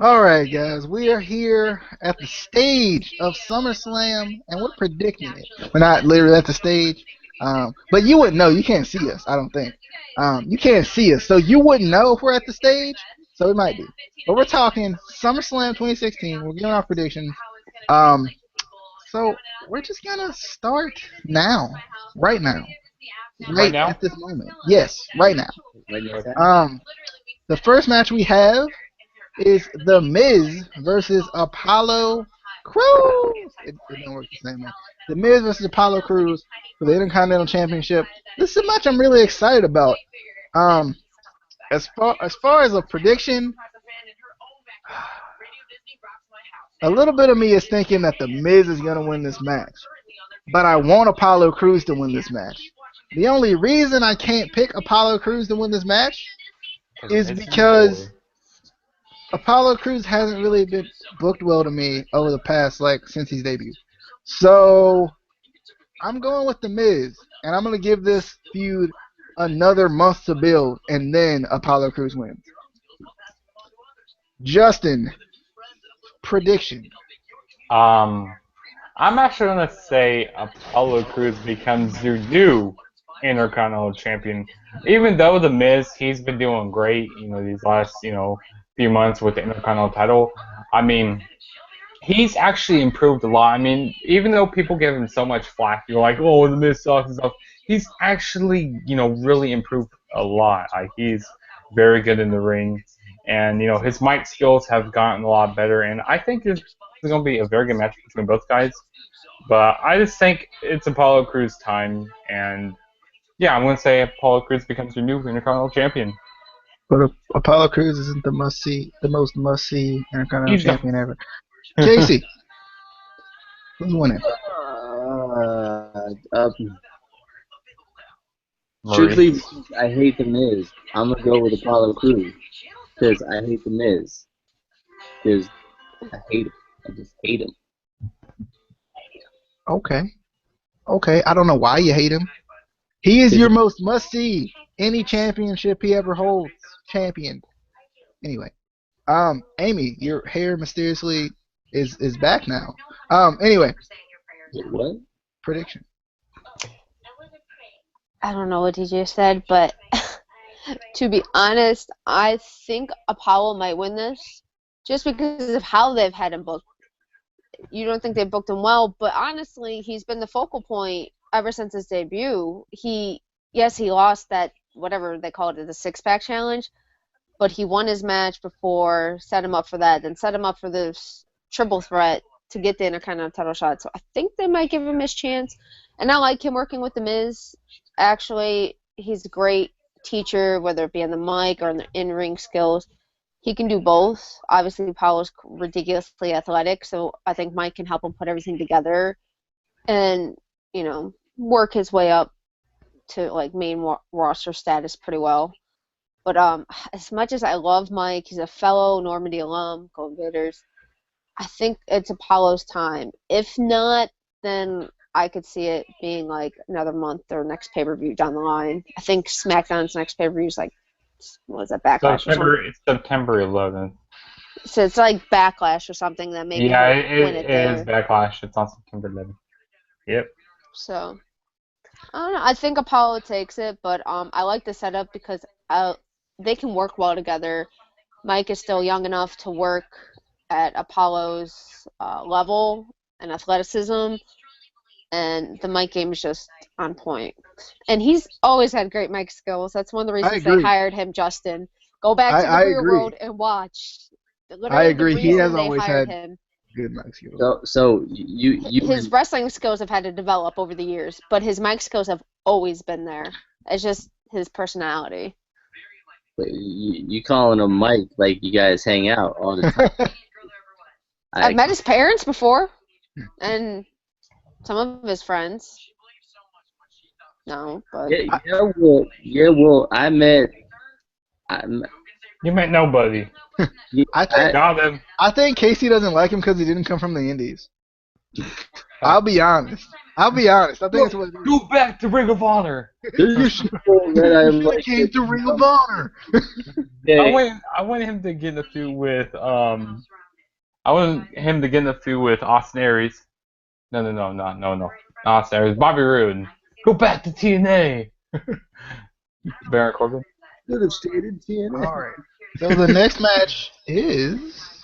All right, guys, we are here at the stage of SummerSlam, and we're predicting it. We're not literally at the stage, but you wouldn't know. You can't see us, I don't think. You can't see us, so you wouldn't know if we're at the stage. So we might be, but we're talking SummerSlam 2016. We're giving our predictions. Um, so we're just gonna start now, right now, Right right now? at this moment. Yes, right now. Right now, Okay. The first match we have is The Miz versus Apollo Crews. It don't work the same way. The Miz versus Apollo Crews for the Intercontinental Championship. This is a match I'm really excited about. Um, as far as a prediction, a little bit of me is thinking that The Miz is gonna win this match, but I want Apollo Crews to win this match. The only reason I can't pick Apollo Crews to win this match Because is missing because or Apollo Crews hasn't really been booked well to me over the past since his debut. So I'm going with the Miz, and I'm gonna give this feud another month to build, and then Apollo Crews wins. Justin, prediction. um I'm actually gonna say Apollo Crews becomes your new Intercontinental Champion. Even though the Miz, he's been doing great, these last, few months with the Intercontinental title. I mean, he's actually improved a lot. I mean, even though people give him so much flack, you're like, oh, the Miz sucks and stuff. He's actually, really improved a lot. Like he's very good in the ring, and his mic skills have gotten a lot better. And I think there's going to be a very good match between both guys. But I just think it's Apollo Crews' time, and yeah, I'm going to say Apollo Crews becomes your new Intercontinental Champion. But Apollo Crews isn't the most must see Intercontinental He's the Champion ever. Casey, who's winning? um, Maurice. truthfully, I hate the Miz. I'm gonna go with Apollo Crews because I hate the Miz. Because I hate him. I just hate him. Okay, okay. I don't know why you hate him. He is 'Cause your most must see any championship he ever holds champion. Anyway, Amy, your hair mysteriously is back now. Anyway, what? prediction. I don't know what he just said, but to be honest, I think Apollo might win this just because of how they've had him booked. You don't think they booked him well, but honestly, he's been the focal point ever since his debut. Yes, he lost that whatever they called it, the six-pack challenge, but he won his match before, set him up for that, then set him up for this triple threat to get the Intercontinental title shot. So I think they might give him his chance. And I like him working with The Miz. Actually, he's a great teacher, whether it be on the mic or in the in-ring skills. He can do both. Obviously, Paulo's ridiculously athletic, so I think Mike can help him put everything together and, work his way up to like main roster status pretty well. But as much as I love Mike, he's a fellow Normandy alum, Go Invaders. I think it's Apollo's time. If not, then I could see it being like another month or next pay-per-view down the line. I think SmackDown's next pay-per-view is like, what is that, Backlash or something? It's September 11th. So it's like Backlash or something that maybe Yeah, he'll win it it is there. Backlash. It's on September 11th. Yep. So I don't know. I think Apollo takes it, but I like the setup because they can work well together. Mike is still young enough to work at Apollo's level and athleticism, and the mic game is just on point. And he's always had great mic skills. That's one of the I reasons they agree. hired him, Justin. Go back to the I real agree. world and watch. I Literally, the agree. He has reason they always hired had him. good mic skills. So you His and wrestling skills have had to develop over the years, but his mic skills have always been there. It's just his personality. you calling him Mike like you guys hang out all the time. I've I met his parents before, and some of his friends. No, but well I met I, You met nobody. yeah, I think Got them. I think Casey doesn't like him because he didn't come from the Indies. I'll be honest. I think it's what it is. Go back to Ring of Honor. You should have came to Ring of Honor. I want him to get in the feud with I want him to get in the feud with Austin Aries. No. Not Austin Aries. Bobby Roode. Go back to TNA. Baron Corbin. Should have stayed in TNA. All right. So the next match is.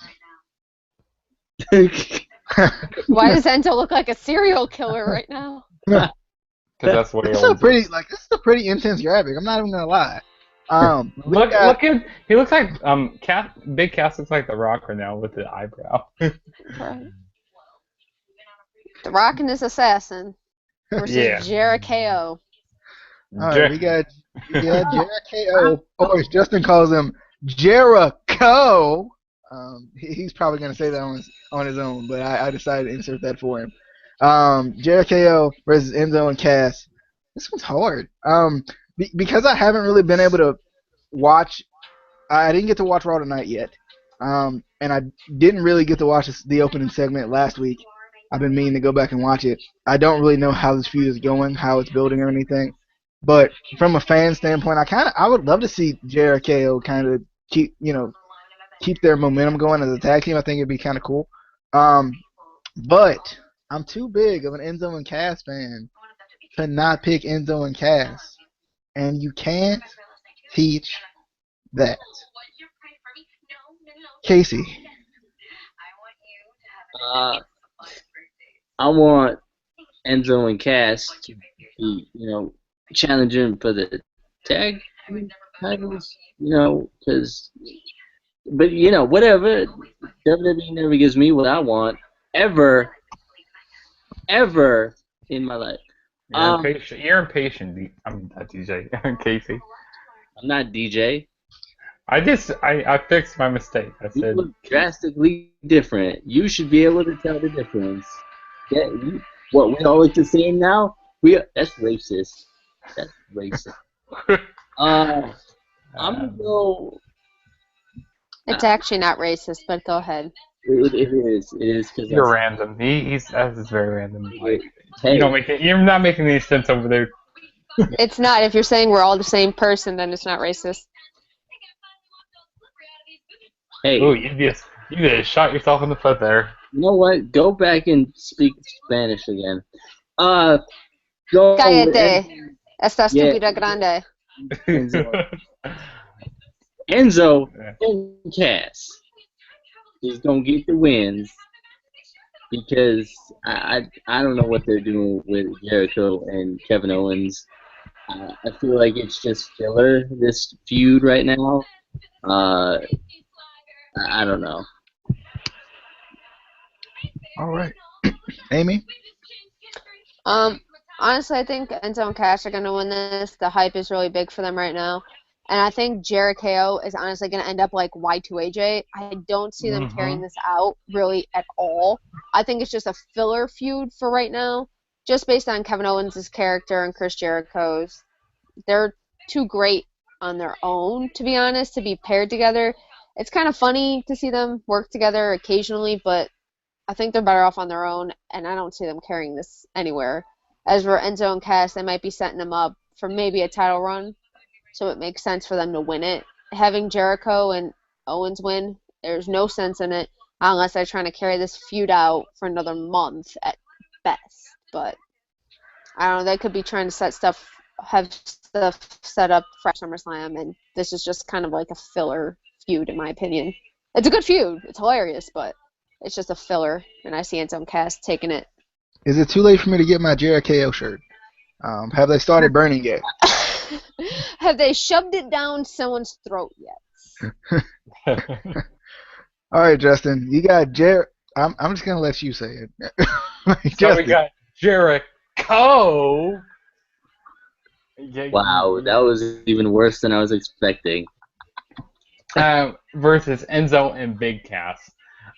Why does Enzo look like a serial killer right now? Because that's what he This is always does. this is a pretty intense graphic. I'm not even gonna lie. Look at he looks like Big Cass looks like The Rock right now with the eyebrow. Right. The Rock and his assassin versus Jericho. All right, we got Jericho. Or as Justin calls him, Jericho. He's probably gonna say that on his own, but I decided to insert that for him. Jericho versus Enzo and Cass. This one's hard. Because I haven't really been able to watch. I didn't get to watch Raw tonight yet. And I didn't really get to watch the opening segment last week. I've been meaning to go back and watch it. I don't really know how this feud is going, how it's building or anything. But from a fan standpoint, I would love to see Jericho kind of keep their momentum going as a tag team. I think it'd be kind of cool. But I'm too big of an Enzo and Cass fan to not pick Enzo and Cass. And you can't teach that. Casey. I want Enzo and Cass to be, challenging for the tag titles, but whatever. WWE never gives me what I want ever in my life. You're impatient. I'm not DJ. Casey. I'm not DJ. I fixed my mistake. I You said look drastically different. You should be able to tell the difference. Yeah, what we always the same now? That's racist. That's racist. I'm gonna go. It's actually not racist, but go ahead. It is because you're random. That's very random. Like, hey, you're not making any sense over there. It's not. If you're saying we're all the same person, then it's not racist. hey, Ooh, you just shot yourself in the foot there. you know what? Go back and speak Spanish again. Go Cállate. Esta Yeah. estúpida grande. Enzo and Cass is gonna get the wins because I don't know what they're doing with Jericho and Kevin Owens. I feel like it's just filler, this feud right now. I don't know. All right. Amy? Honestly, I think Enzo and Cass are going to win this. The hype is really big for them right now. And I think Jericho is honestly going to end up like Y2AJ. I don't see them carrying this out really at all. I think it's just a filler feud for right now, just based on Kevin Owens' character and Chris Jericho's. They're too great on their own, to be honest, to be paired together. It's kind of funny to see them work together occasionally, but I think they're better off on their own, and I don't see them carrying this anywhere. As for Enzo and Cass, they might be setting them up for maybe a title run, so it makes sense for them to win it. Having Jericho and Owens win, there's no sense in it unless they're trying to carry this feud out for another month at best. But I don't know, they could be trying to have stuff set up for SummerSlam, and this is just kind of like a filler feud, in my opinion. It's a good feud. It's hilarious, but it's just a filler, and I see Enzo and Cass taking it. Is it too late for me to get my Jericho shirt? Have they started burning yet? Have they shoved it down someone's throat yet? All right, Justin. You got I'm just gonna let you say it. So Justin. we got Jericho. Wow, that was even worse than I was expecting. Versus Enzo and Big Cass.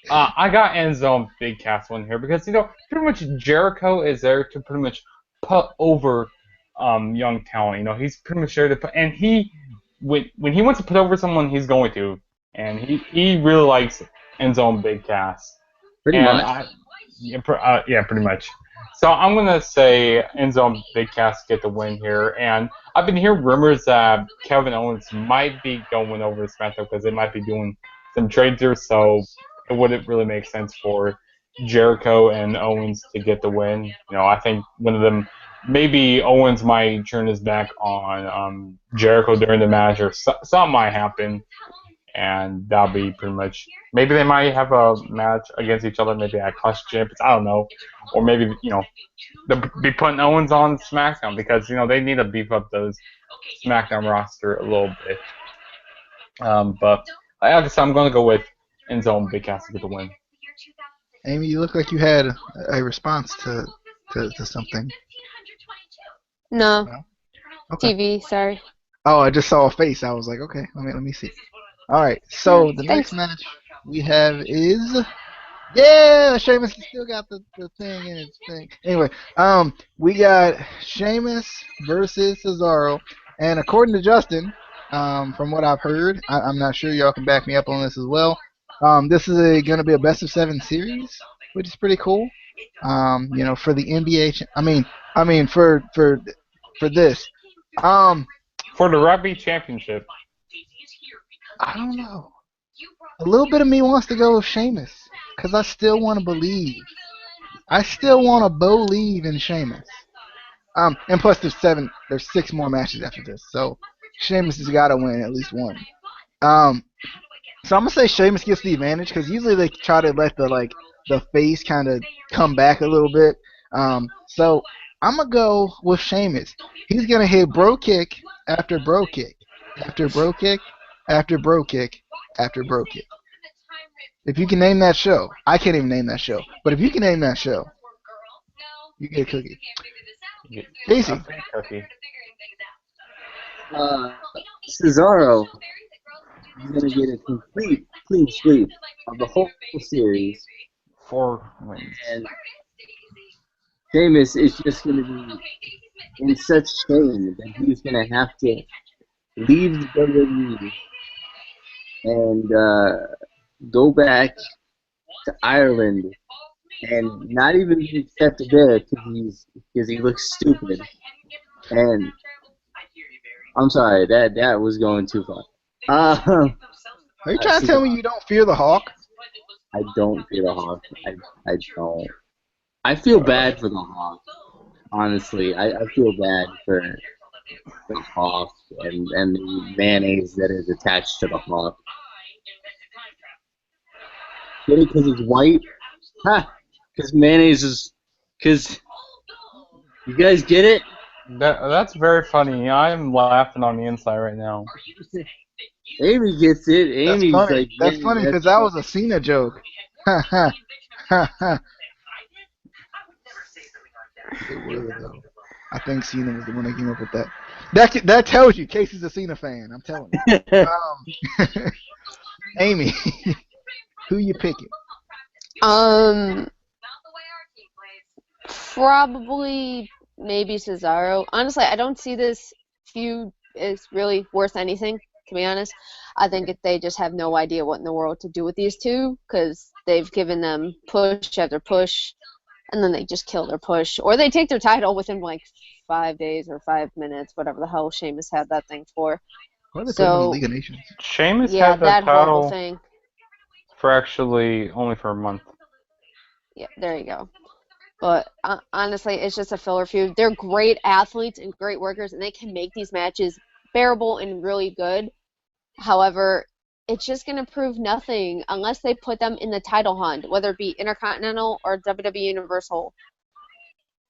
I got Enzo and Big Cass one here because pretty much Jericho is there to pretty much put over young talent. He's pretty much there to put, and when he wants to put over someone, he's going to, and he really likes Enzo and Big Cass. Pretty much. Yeah, pretty much. So I'm gonna say Enzo and Big Cass get the win here, and I've been hearing rumors that Kevin Owens might be going over to SmackDown because they might be doing some trades here, so it wouldn't really make sense for Jericho and Owens to get the win. I think one of them, maybe Owens might turn his back on Jericho during the match, or something might happen, and that'll be pretty much. Maybe they might have a match against each other, maybe at Clash of Champions. I don't know, or maybe they'll be putting Owens on SmackDown because they need to beef up those SmackDown roster a little bit. But I guess I'm gonna go with Enzo and Big Cass to get the win. Amy, you look like you had a response to something. No. No? Okay. TV, sorry. Oh, I just saw a face. I was like, okay, let me see. All right. So the next Thanks. match we have is Sheamus still got the thing in its thing. Anyway, we got Sheamus versus Cesaro, and according to Justin, from what I've heard, I'm not sure y'all can back me up on this as well. This is gonna be a best of 7 series, which is pretty cool. For the NBA. I mean for this. For the Rugby Championship. I don't know. A little bit of me wants to go with Sheamus because I still want to believe. I still want to believe in Sheamus. And plus there's 6 more matches after this, so Sheamus has got to win at least one. So I'm gonna say Sheamus gets the advantage because usually they try to let the face kind of come back a little bit. So I'm gonna go with Sheamus. He's gonna hit bro kick after bro kick after bro kick after bro kick after bro kick. If you can name that show, I can't even name that show. But if you can name that show, you get a cookie. Casey. Cookie. Cesaro is going to get a complete clean sweep of the whole series. 4 wins. And Sheamus is just going to be in such shame that he's going to have to leave the WWE and go back to Ireland and not even be accepted there because he looks stupid. And I'm sorry, that was going too far. Are you trying to tell me you don't fear the Hawk? I don't fear the Hawk. I don't. I feel bad for the Hawk. Honestly, I feel bad for the Hawk and the mayonnaise that is attached to the Hawk. Get it because he's white? Ha! Because mayonnaise is... Because... You guys get it? That's very funny. I'm laughing on the inside right now. Amy gets it. Amy's That's funny. like... That's funny because that was a Cena joke. Ha ha. Ha ha. It was, though. I think Cena was the one that came up with that. That tells you Casey's a Cena fan. I'm telling you. Amy, who you picking? Probably maybe Cesaro. Honestly, I don't see this feud as really worth anything, to be honest. I think they just have no idea what in the world to do with these two because they've given them push after push, and then they just kill their push. Or they take their title within like 5 days or 5 minutes, whatever the hell Sheamus had that thing for. What are they putting in the League of Nations? Sheamus Yeah, had the that horrible title thing. for actually only for a month. Yeah, there you go. But honestly, it's just a filler feud. They're great athletes and great workers, and they can make these matches bearable and really good. However, it's just going to prove nothing unless they put them in the title hunt, whether it be Intercontinental or WWE Universal.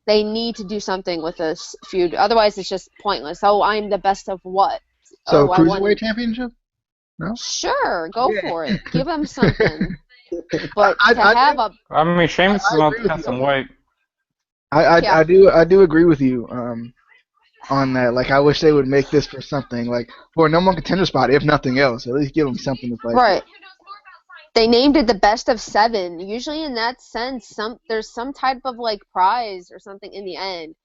They need to do something with this feud. Otherwise, it's just pointless. Oh, I'm the best of what? So, I won. Cruiserweight Championship? No? Sure, go for it. Give them something. But I mean, Sheamus is going agree to with cut you. some weight. I do agree with you on that. Like, I wish they would make this for something, like for a number one contender spot, if nothing else. At least give them something to fight. Right. They named it the best of 7. Usually, in that sense, there's some type of like prize or something in the end.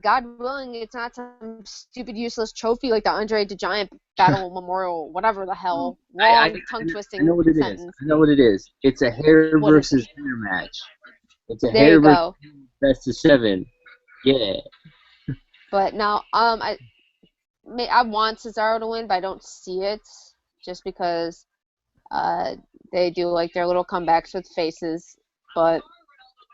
God willing, it's not some stupid, useless trophy like the Andre the Giant Battle Memorial, whatever the hell. Long, tongue-twisting I know what it sentence. is. I know what it is. It's a hair versus hair match. It's a There hair you versus go. Best of 7. Yeah. But now, I want Cesaro to win, but I don't see it just because they do like their little comebacks with faces. But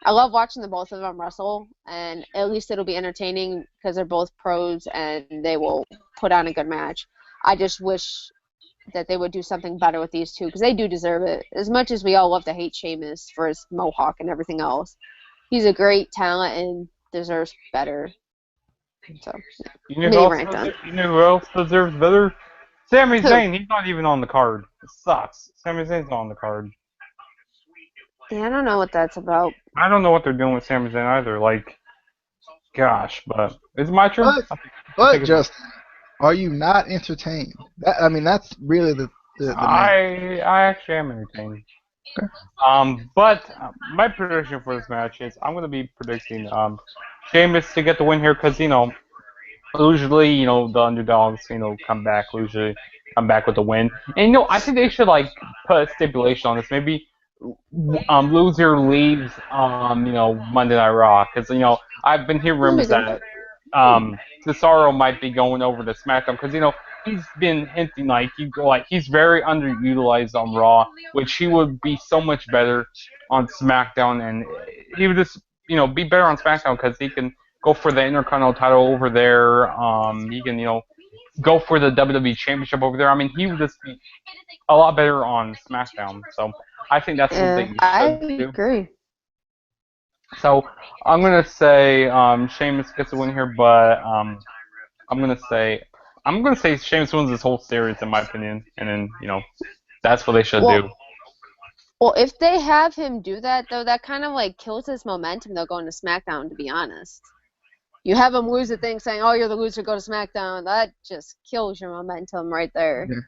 I love watching the both of them wrestle, and at least it'll be entertaining because they're both pros and they will put on a good match. I just wish that they would do something better with these two because they do deserve it. As much as we all love to hate Sheamus for his mohawk and everything else, he's a great talent and deserves better. So, mini rant done. You know who else deserves better? Sami Who? Zayn. He's not even on the card. It sucks. Sami Zayn's not on the card. Yeah, I don't know what that's about. I don't know what they're doing with Sami Zayn either. Like, gosh, but it's my turn. But Justin, are you not entertained? That's really the main. I actually am entertained. Okay. But my prediction for this match is I'm going to be predicting Sheamus to get the win here because usually the underdogs come back with the win, and I think they should like put a stipulation on this. Maybe loser leaves Monday Night Raw because I've been hearing rumors that Cesaro might be going over to SmackDown because he's been hinting he's very underutilized on Raw, which he would be so much better on SmackDown, and he would just be better on SmackDown because he can go for the Intercontinental title over there. He can go for the WWE Championship over there. I mean, he would just be a lot better on SmackDown. So I think that's something you should do. I agree. So I'm gonna say Sheamus gets a win here, but I'm gonna say Sheamus wins this whole series in my opinion, and then that's what they should do. Well, if they have him do that though, that kind of like kills his momentum. They'll go into SmackDown. To be honest, you have him lose the thing, saying, "Oh, you're the loser, go to SmackDown." That just kills your momentum right there. Yeah.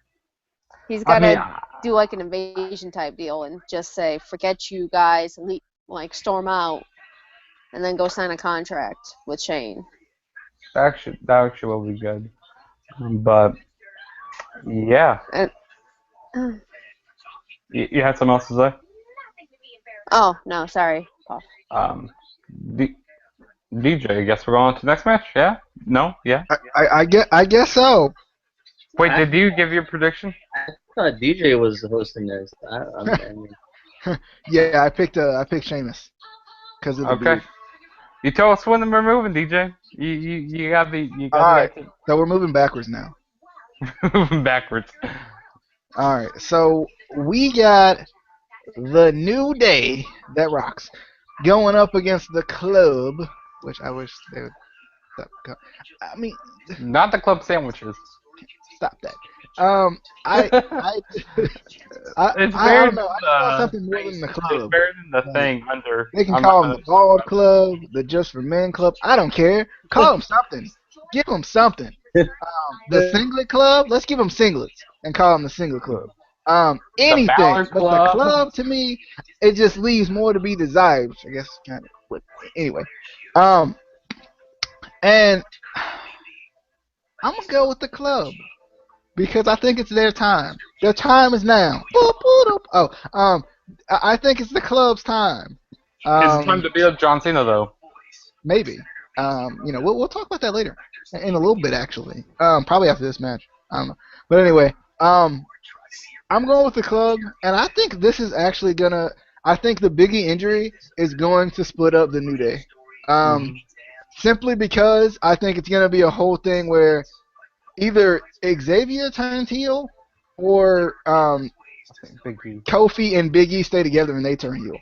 He's got to do like an invasion type deal and just say, "Forget you guys," like storm out. And then go sign a contract with Shane. That actually will be good. But yeah. You had something else to say? Oh no, sorry, Paul. DJ, I guess we're going on to the next match. Yeah? No? Yeah? I guess so. Wait, did you give your prediction? I thought DJ was hosting this. Yeah, I picked Sheamus because of the beard. You tell us when we're moving, DJ. You got the. All right, so we're moving backwards now. Moving backwards. All right, so we got the New Day that rocks going up against the Club, which I wish they would stop. I mean, not the Club sandwiches. Stop that. I don't know. I want something more than the Club. It's better than the thing under. They can call them the Bald Club, the Just for Men Club. I don't care. Call them something. Give them something. The Singlet Club. Let's give them singlets and call them the Singlet Club. Anything. But the Club, to me, it just leaves more to be desired, which I guess kind of would. Anyway. And I'm gonna go with the Club. Because I think it's their time. Their time is now. I think it's the Club's time. It's time to beat up John Cena, though. Maybe. We'll talk about that later, in a little bit, actually. Probably after this match. I don't know. But anyway, I'm going with the Club, and I think this is actually gonna. I think the Biggie injury is going to split up the New Day. Simply because I think it's gonna be a whole thing where either Xavier turns heel or Kofi and Big E stay together and they turn heel.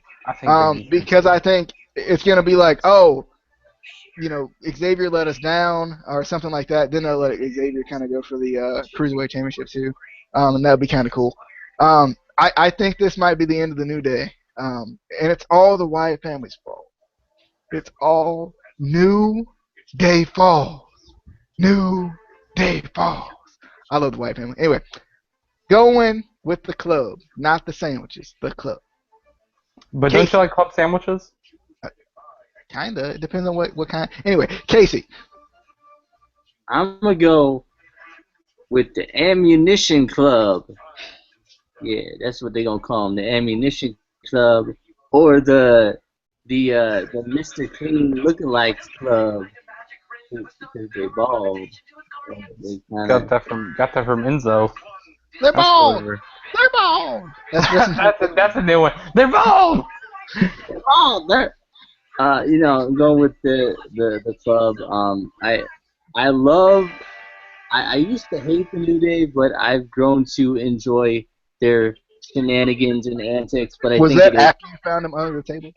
Because I think it's going to be like, Xavier let us down or something like that. Then they'll let Xavier kind of go for the Cruiserweight Championship too. And that would be kind of cool. I think this might be the end of the New Day. And it's all the Wyatt family's fault. It's all New Day Falls. New Day Falls. I love the Wyatt family. Anyway, going with the Club, not the sandwiches, the Club. But Casey. Don't you like club sandwiches? Kinda. It depends on what kind. Anyway, Casey. I'm gonna go with the Ammunition Club. Yeah, that's what they're gonna call them, the Ammunition Club, or the the Mr. Clean Lookalikes Club because they bald. And they kind of Got that from Enzo. They're That's bald. clever. They're bald. That's Justin Timberlake. That's a new one. They're bald. bald. They're going with the club. I love. I used to hate the New Day, but I've grown to enjoy their shenanigans and antics. But I Was think that it is. after you found them under the table?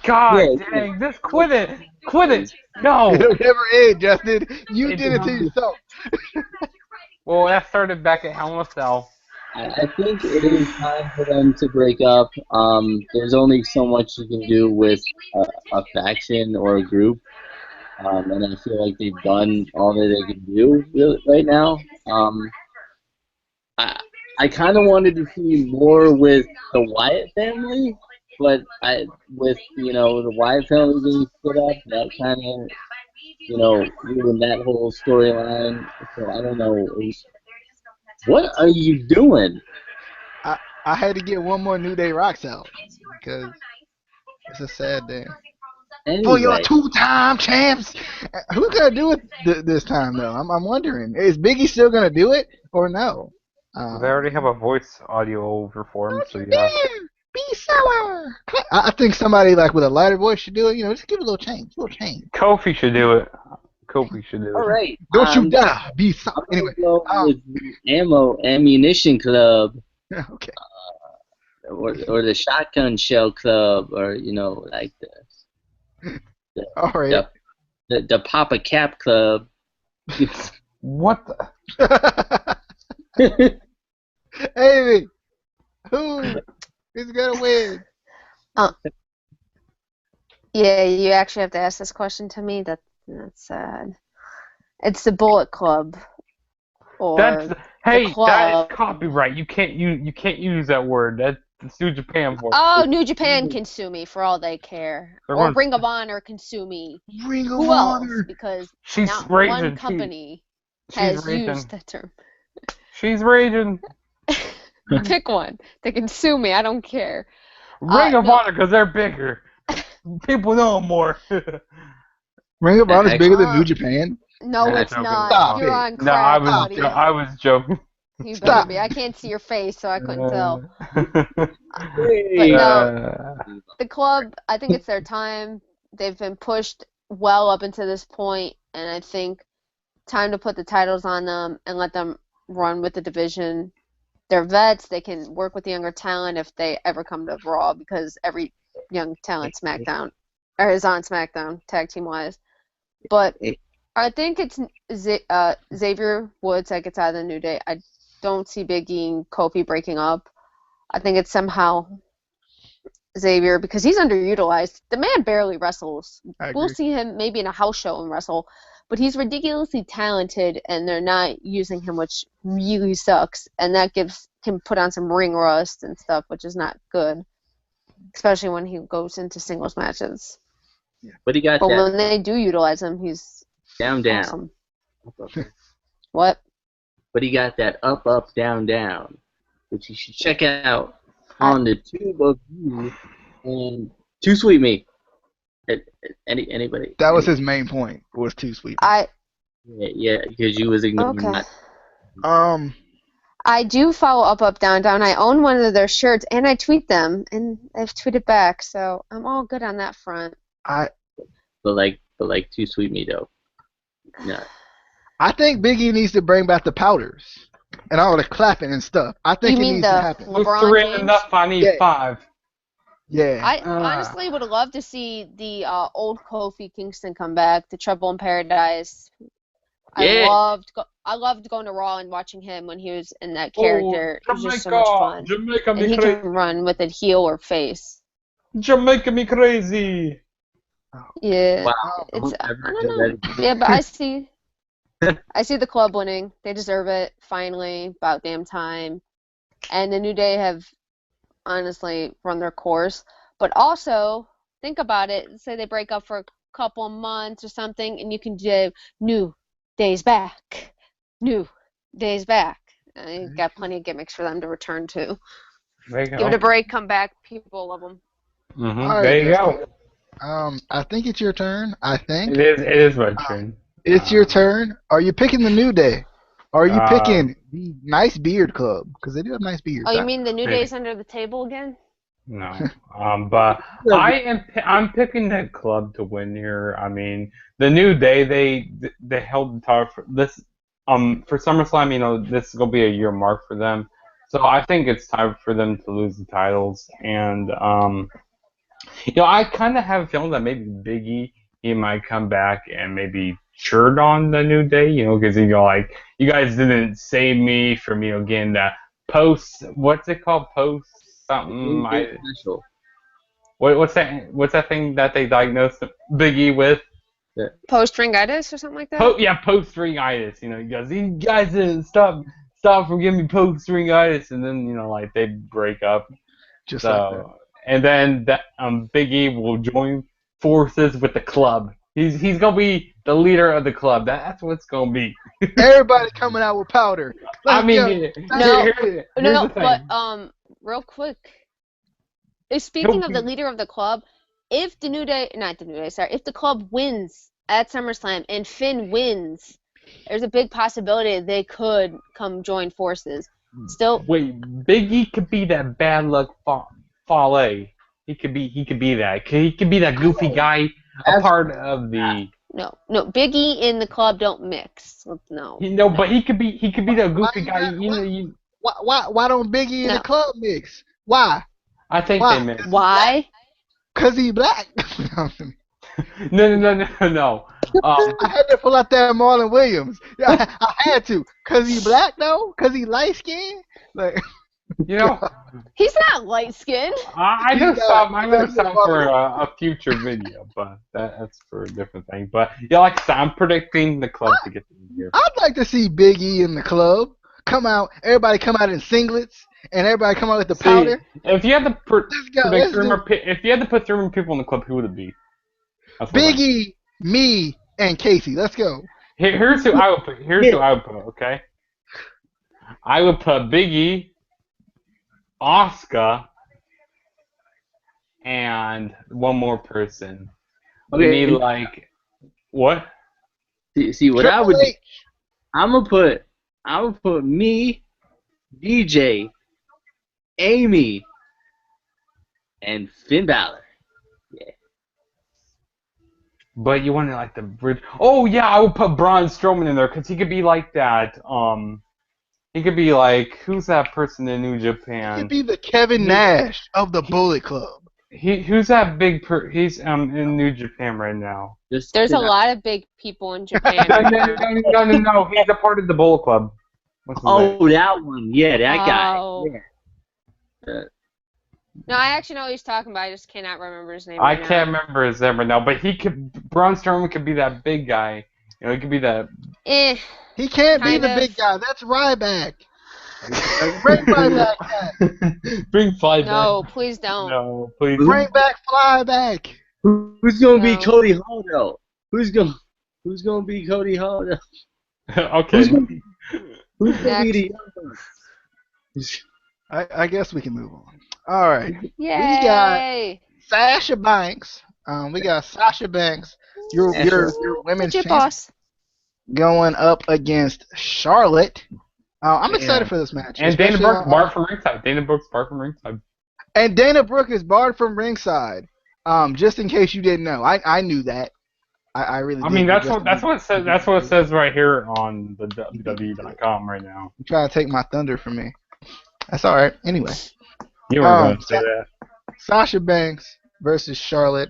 God Yeah, dang! Just quit it. Quit it. No. It'll never end, Justin. You It did it to did. yourself. Well, that started back at Hell in a Cell. I think it is time for them to break up. There's only so much you can do with a faction or a group, and I feel like they've done all that they can do really, right now. I I kind of wanted to see more with the Wyatt family, but with the Wyatt family being split up, that kind of ruined that whole storyline. So I don't know. What are you doing? I had to get one more New Day Rocks out because it's a sad day. For your Anyway, two-time champs. Who's gonna do it this time though? I'm wondering. Is Biggie still gonna do it or no? They already have a voice audio over for him, Don't so you yeah. dare be sour. I think somebody like with a lighter voice should do it. Just give it a little change, Kofi should do it. Kofi should do all it. right. Don't you dare be sour. I'm Anyway, gonna go with the Ammunition Club okay. or the Shotgun Shell Club or like the All right. the Papa Cap Club. What the? Amy, who is gonna win? Yeah, you actually have to ask this question to me. That's sad. It's the Bullet Club, or That's hey, that club. is copyright. You can't use that word. That's New Japan for. Oh, New Japan can sue me for all they care, They're or gonna- Ring of Honor can sue me. Ring of Who else? Honor. Because She's not raging. one company She's has raging. used the term. She's raging. Pick one. They can sue me. I don't care. Ring of no. Honor because they're bigger. People know them more. Ring of Honor is bigger than Uh, New Japan. No, Nah, it's joking. not. Stop You're it. on No, I crack, was buddy. I was joking. You better Stop. be. I can't see your face, so I couldn't tell. Hey. no. The club, I think it's their time. They've been pushed well up until this point, and I think time to put the titles on them and let them run with the division. They're vets. They can work with the younger talent if they ever come to Raw because every young talent SmackDown or is on SmackDown tag team wise. But I think it's Xavier Woods that gets out of the New Day. I don't see Big E and Kofi breaking up. I think it's somehow Xavier because he's underutilized. The man barely wrestles. I We'll agree. see him maybe in a house show and wrestle, but he's ridiculously talented, and they're not using him, which really sucks. And that can put on some ring rust and stuff, which is not good, especially when he goes into singles matches. But he got But that when they do utilize him, he's down. awesome. What? But he got that up, down, which you should check out on the Tube of You and Too Sweet Me. Anybody? That was his main point. Was Too Sweet. Yeah, because you was ignoring Okay. that. I do follow Up, Down. I own one of their shirts, and I tweet them, and I've tweeted back, so I'm all good on that front. I But like Too Sweet Me though. No. I think Biggie needs to bring back the powders and all the clapping and stuff. I think You it mean needs to the happen. With LeBron three ain't James? enough, I need Yeah. 5. Yeah. I honestly would love to see the old Kofi Kingston come back, the Trouble in Paradise. Yeah. I loved going to Raw and watching him when he was in that character. It was just so much fun. Jamaica And me he crazy. can run with it heel or face. Jamaica me crazy. Yeah. Wow. It's Don't I ever don't do know. that. Yeah, but I see the club winning. They deserve it. Finally, about damn time. And the New Day have honestly run their course. But also, think about it. Say they break up for a couple months or something, and you can do New Day's back. New Day's back. You've got plenty of gimmicks for them to return to. There you Give go. it a break, come back. People love them. All right, There you Justin. go. I think it's your turn. I think It is my uh, turn. it's your turn. Are you picking the New Day? Or are you Uh, picking the Nice Beard Club? Because they do have nice Oh, beards. you mean the New Hey. Day's under the table again? No. But I'm picking the club to win here. I mean, the New Day they held the title for this for SummerSlam. This is gonna be a year mark for them. So I think it's time for them to lose the titles. And I kind of have a feeling that maybe Biggie he might come back and maybe shirt on the New Day. Because like you guys didn't save me from getting that post. What's it called? Post something. Wednesday special. What's that thing that they diagnosed Biggie with? Yeah. Post-ringitis or something like that? Yeah, post-ringitis. You guys, these guys didn't stop from giving me post-ringitis, and then like they break up. Just like that. So and then that Biggie will join forces with the club. He's gonna be the leader of the club. That's what's gonna be. Everybody coming out with powder. I Let's mean, go. No, here's no, the thing. but real quick. He'll Speaking of the be- leader of the club, if the New Day, not the New Day, sorry, if the club wins at SummerSlam and Finn wins, there's a big possibility they could come join forces. Still, Wait, Biggie could be that bad luck Fale. He could be that. He could be that goofy guy, a part of the. no, Biggie and the club don't mix. No. But he could be that Why goofy you guy. not- You know, you. why don't Biggie and No. the club mix? Why? I think Why? they missed. Why? Cause he black. No. I had to pull out that Marlon Williams. Yeah, I had to. Cause he black though? Cause he light skinned? Like You know, He's not light skinned. I He's know not- some. I know that's some what for a future video, but that's for a different thing. But yeah, like I said, I'm predicting the club to get the year. I'd like to see Big E in the club. Come out, everybody come out in singlets, and everybody come out with the powder. If you had to Let's go. predict Let's three do more, if you had to put 3 more people in the club, who would it be? That's what Big E, me, and Casey. Let's go. Here's who I would put. Okay, I would put Biggie, Oscar, and one more person. We Okay. need like what? See what I would Triple do. H. I'm gonna put me, DJ, Amy, and Finn Balor. But you want to like the bridge? Oh yeah, I would put Braun Strowman in there because he could be like that. He could be like who's that person in New He Japan? could be the Kevin Nash of the Bullet Club. Who's that big he's in New Japan right now. Just There's a Finn lot of big people in Japan. No. He's a part of the Bullet Club. What's his name? Oh, that one. Yeah, that guy. Oh. Yeah. No, I actually know who he's talking about. I just cannot remember his name. I right can't now. remember his name right now, but Braun Strowman could be that big guy. He could be that. Eh. He can't be Kind the of. big guy. That's Ryback. Bring Ryback back. Bring Fly back. No, please don't. No, please. Bring back Flyback. Who's gonna be No. Cody Hall though? Who's gonna be Cody Hall though? Okay. Who's gonna be the young one? I guess we can move on. All right. Yay! Sasha Banks. We got Sasha Banks, your women's What's your champion, boss? going up against Charlotte. I'm excited for this match. And Dana especially Brooke barred from ringside. Dana Brooke's barred from ringside. And Dana Brooke is barred from ringside. Just in case you didn't know, I knew that. I really. I mean, did, that's what it says. That's what it says right here on the WWE.com right now. You trying to take my thunder from me? That's all right. Anyway, You weren't going to say that. Sasha Banks versus Charlotte.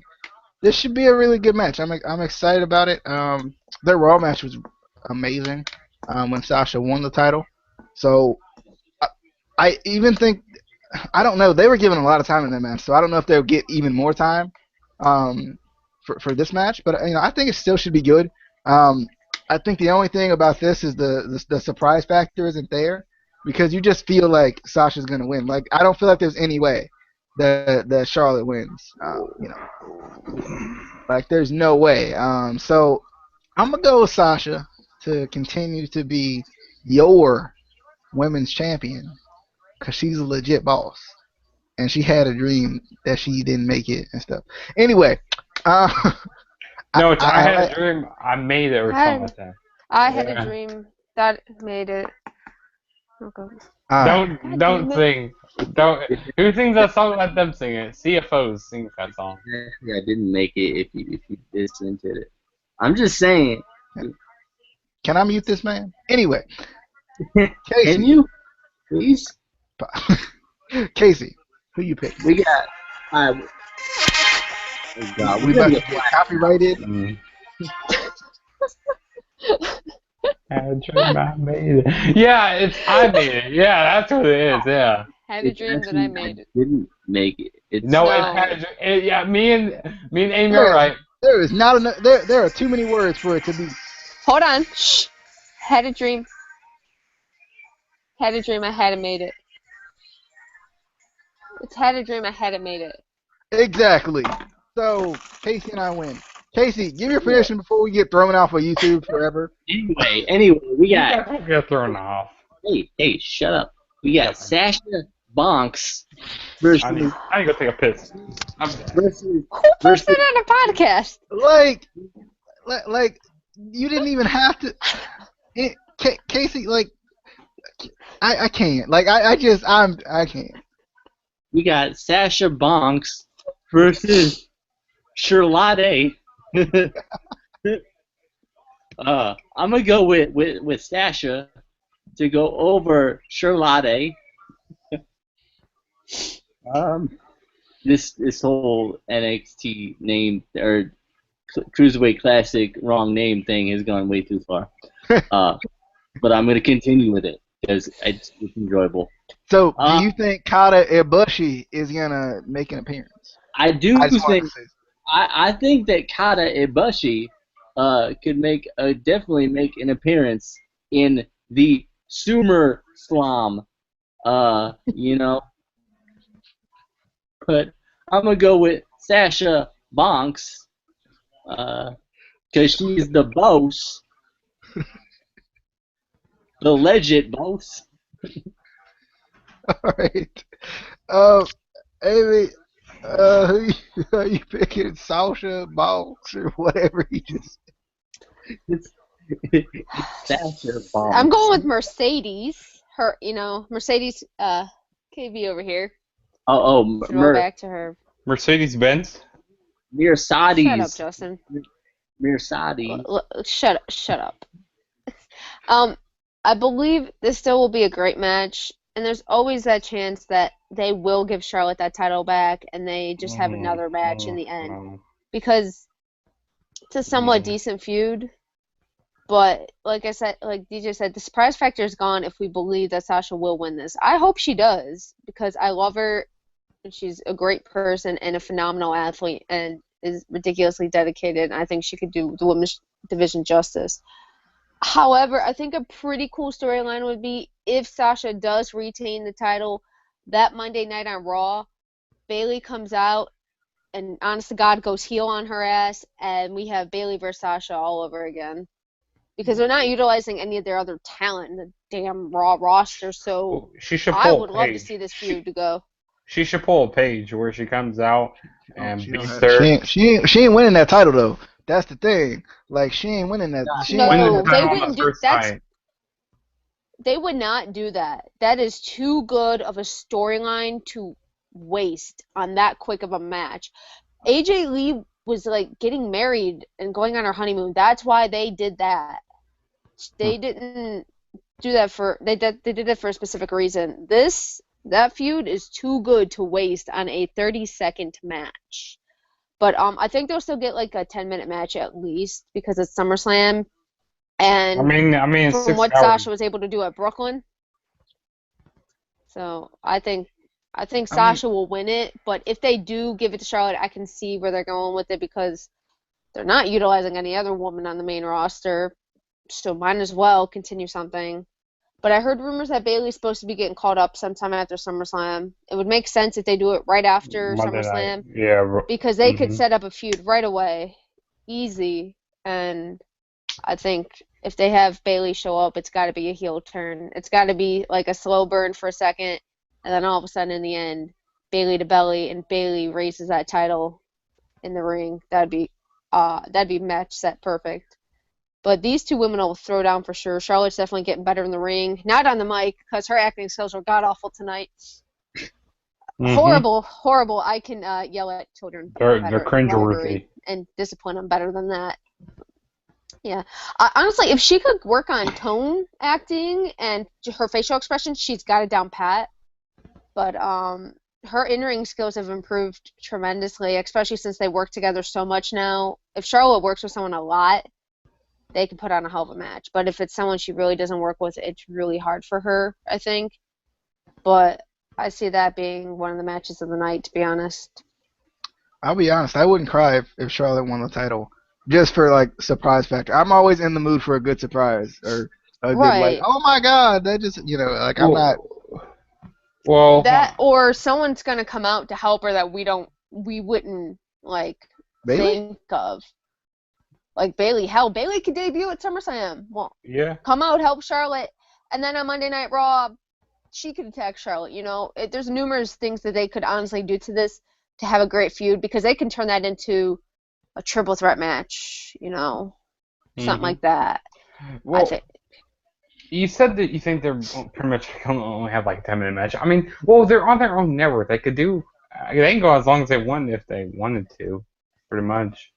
This should be a really good match. I'm excited about it. Their Raw match was amazing when Sasha won the title. So I even think, I don't know, they were given a lot of time in that match. So I don't know if they'll get even more time for this match. But I think it still should be good. I think the only thing about this is the surprise factor isn't there, because you just feel like Sasha's gonna win. Like, I don't feel like there's any way that Charlotte wins. Like, there's no way. So I'm gonna go with Sasha to continue to be your women's champion, because she's a legit boss. and she had a dream that she didn't make it and stuff. Anyway, uh, No, it's I had I a dream. I made it or I something had, like that. I had a Yeah. dream that made it. Okay. all right. Don't sing. Don't. Who sings that song? Let them sing it. CFOs sing that song. Actually, I didn't make it if you listened to it. I'm just saying. Can I mute this man? Anyway, Can Casey, you please? Casey, who you pick? We got. Oh God, We we're gonna about to get get copyrighted. Mm. Had a dream I made it. Yeah, it's I made it. Yeah, that's what it is. Yeah. Had a It's dream that I actually made it. didn't make it. It's No, it's No. had a yeah. Me and Amy are There, right. there is not enough. There are too many words for it to be. Hold on. Shh. Had a dream. Had a dream I hadn't made it. It's had a dream I hadn't made it. Exactly. So Casey and I win. Casey, give your prediction before we get thrown off of YouTube forever. anyway, we You got. guys will get thrown off. Hey, shut up. We got Yeah. Sasha Banks versus I need to go take a piss. I'm dead. versus Who puts versus. that on a podcast? Like, you didn't even have to. Casey, like, I can't. Like, I can't. We got Sasha Banks versus Charlotte. I'm gonna go with Sasha to go over Charlotte. This whole NXT name or Cruiserweight Classic wrong name thing has gone way too far. But I'm gonna continue with it because it's enjoyable. So, do you think Kata Ibushi is gonna make an appearance? I do I just wanted think to say. I think that Kata Ibushi could definitely make an appearance in the Summerslam. You know, but I'm gonna go with Sasha Banks because she's the boss, the legit boss. All right. Amy, who you picking? Sasha Banks or whatever you just. It's Sasha Banks. I'm going with Mercedes. Mercedes KB over here. Throw back to her. Mercedes Benz. Mercedes. Shut up, Justin. Mercedes. Shut up. I believe this still will be a great match, and there's always that chance that they will give Charlotte that title back, and they just have another match in the end, because it's a somewhat decent feud. But like I said, like DJ said, the surprise factor is gone if we believe that Sasha will win this. I hope she does, because I love her, and she's a great person and a phenomenal athlete, and is ridiculously dedicated. And I think she could do the women's division justice. However, I think a pretty cool storyline would be if Sasha does retain the title that Monday night on Raw, Bayley comes out and honest to God goes heel on her ass, and we have Bayley versus Sasha all over again. Because they're not utilizing any of their other talent in the damn Raw roster, so I would love to see this feud to go. She should pull a page where she comes out and beats her. her. She ain't winning that title though. That's the thing. Like, she ain't winning that. No, they wouldn't do that. They would not do that. That is too good of a storyline to waste on that quick of a match. AJ Lee was like getting married and going on her honeymoon. That's why they did that. They didn't do that for they did that for a specific reason. That feud is too good to waste on a 30-second match. But I think they'll still get like a 10-minute match at least because it's SummerSlam. And I mean, from what Sasha was able to do at Brooklyn. So I think Sasha will win it, but if they do give it to Charlotte, I can see where they're going with it because they're not utilizing any other woman on the main roster, so might as well continue something. But I heard rumors that Bayley's supposed to be getting called up sometime after SummerSlam. It would make sense if they do it right after SummerSlam. Yeah, because they could set up a feud right away, easy, and I think if they have Bayley show up, it's got to be a heel turn. It's got to be like a slow burn for a second, and then all of a sudden in the end, Bailey to belly, and Bailey raises that title in the ring. That'd be match set perfect. But these two women will throw down for sure. Charlotte's definitely getting better in the ring, not on the mic because her acting skills were god awful tonight. Horrible. I can yell at children. They're better, cringeworthy. And discipline them better than that. Yeah. Honestly, if she could work on tone acting and her facial expressions, she's got it down pat. But her in-ring skills have improved tremendously, especially since they work together so much now. If Charlotte works with someone a lot, they can put on a hell of a match. But if it's someone she really doesn't work with, it's really hard for her, I think. But I see that being one of the matches of the night, to be honest. I'll be honest, I wouldn't cry if Charlotte won the title. Just for, like, surprise factor. I'm always in the mood for a good surprise. Or a good, like, oh my god, that just, like, I'm not... Well... That, or someone's going to come out to help her that we wouldn't, like, Bailey? think of. Like Bailey. Hell, Bailey could debut at SummerSlam. Well, yeah. Come out, help Charlotte, and then on Monday Night Raw, she could attack Charlotte, There's numerous things that they could honestly do to this to have a great feud, because they can turn that into a triple threat match, something like that. Well, I think. You said that you think they're pretty much going to only have like a 10-minute match. I mean, well, they're on their own network. They could do, they can go as long as they want if they wanted to, pretty much.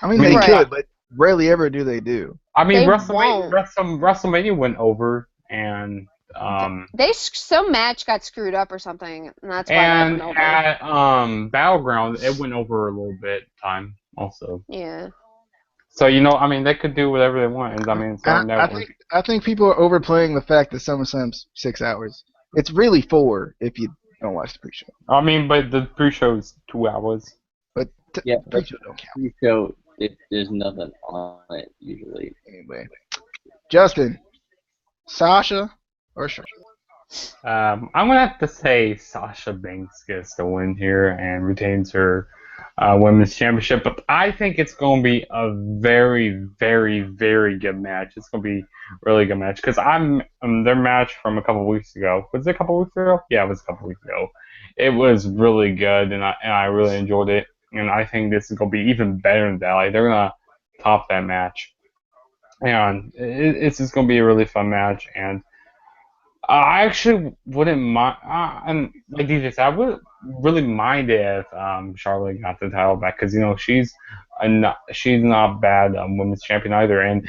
I mean, they could, but rarely ever do they do. I mean, They WrestleMania went over, and some match got screwed up or something, and that's why and that went over. at Battleground, it went over a little bit time also. Yeah. So I mean, they could do whatever they want, and I mean, it's on network. I think people are overplaying the fact that SummerSlam's 6 hours. It's really 4 if you don't watch the pre-show. I mean, but the pre-show is 2 hours. But pre-show don't count. Pre-show, there's nothing on it usually. Anyway, Justin, Sasha or Charlotte? I'm gonna have to say Sasha Banks gets the win here and retains her women's championship, but I think it's gonna be a very, very, very good match. It's gonna be a really good match because their match from a couple weeks ago. Was it a couple weeks ago? Yeah, it was a couple weeks ago. It was really good, and I really enjoyed it. And I think this is gonna be even better than that. Like, they're gonna top that match, and it's just gonna be a really fun match. And I actually wouldn't mind, and like DJ said, I wouldn't really mind it if Charlotte got the title back, because she's not bad women's champion either, and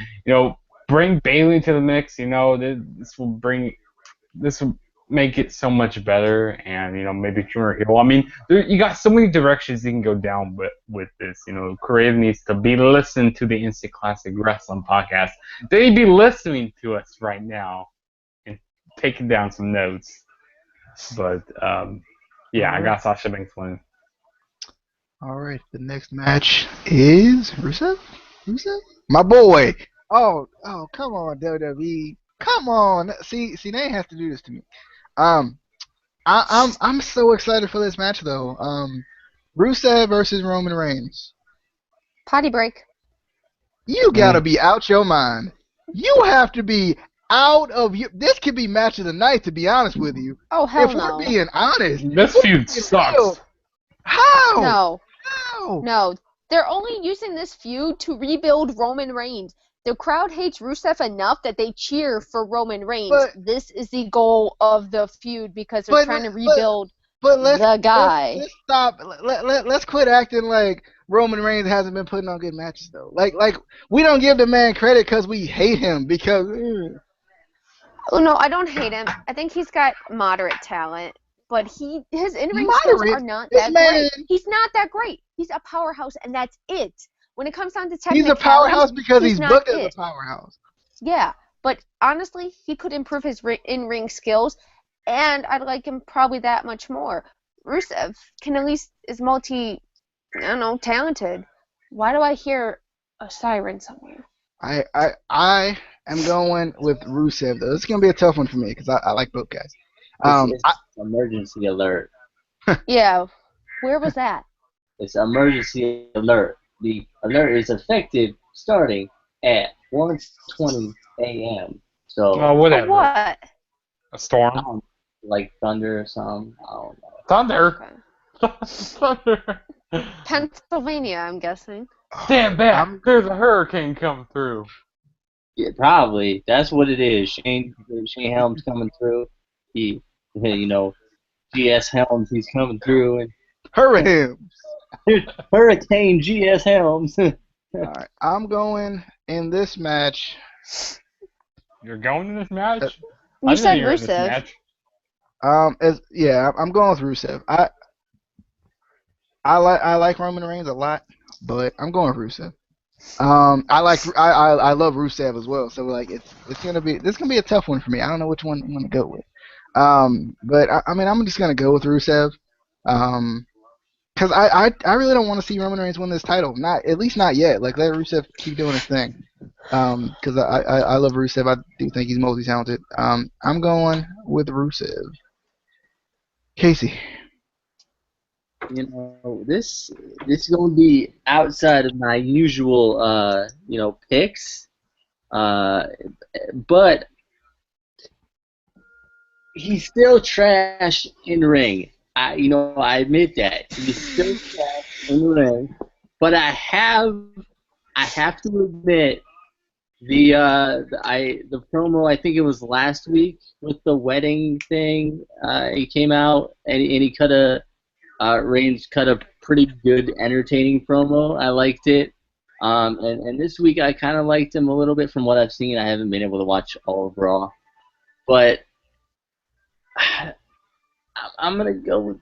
bring Bailey to the mix. This will make it so much better, and maybe humor heel. I mean, you got so many directions you can go down with this. Creative needs to be listening to the Instant Classic Wrestling podcast. They be listening to us right now. Taking down some notes, but yeah, I got Sasha Banks winning. All right, the next match is Rusev. My boy. Oh, come on, WWE. Come on. See, they have to do this to me. I'm so excited for this match though. Rusev versus Roman Reigns. Potty break. You gotta be out your mind. You have to be out of you. This could be match of the night, to be honest with you. Oh, hell if no. If we're being honest. This feud sucks. How? No. They're only using this feud to rebuild Roman Reigns. The crowd hates Rusev enough that they cheer for Roman Reigns. This is the goal of the feud because they're trying to rebuild the guy. Let's stop. Let's quit acting like Roman Reigns hasn't been putting on good matches, though. Like we don't give the man credit because we hate him because... Oh, no, I don't hate him. I think he's got moderate talent, but his in-ring skills are not that great. He's not that great. He's a powerhouse, and that's it. When it comes down to technicality, he's a powerhouse because he's booked as a powerhouse. Yeah, but honestly, he could improve his in-ring skills, and I'd like him probably that much more. Rusev can at least is talented. Why do I hear a siren somewhere? I am going with Rusev, though. This is going to be a tough one for me because I like both guys. It's emergency alert. Yeah. Where was that? It's emergency alert. The alert is effective starting at 1:20 a.m. So, whatever. What? A storm? Like thunder or something. I don't know. Thunder? Okay. Thunder. Pennsylvania, I'm guessing. Stand back. I'm There's a hurricane coming through. Yeah, probably. That's what it is. Shane Helms coming through. He, you know, GS Helms, he's coming through, hurry him. and Hurricane GS Helms. All right, I'm going in this match. You're going in this match? You I didn't know said you were in this Rusev. match. I'm going with Rusev. I like Roman Reigns a lot, but I'm going with Rusev. I love Rusev as well. So like it's gonna be this gonna be a tough one for me. I don't know which one I'm gonna go with. But I mean I'm just gonna go with Rusev. Because I really don't want to see Roman Reigns win this title. Not at least not yet. Like let Rusev keep doing his thing. Because I love Rusev. I do think he's multi talented. I'm going with Rusev. Casey. This is going to be outside of my usual picks. But he's still trash in the ring. I admit that he's still trash in the ring. But I have to admit the promo. I think it was last week with the wedding thing. He came out and he cut a Reigns cut a pretty good, entertaining promo. I liked it. And this week I kind of liked him a little bit from what I've seen. I haven't been able to watch all of Raw, but I'm gonna go with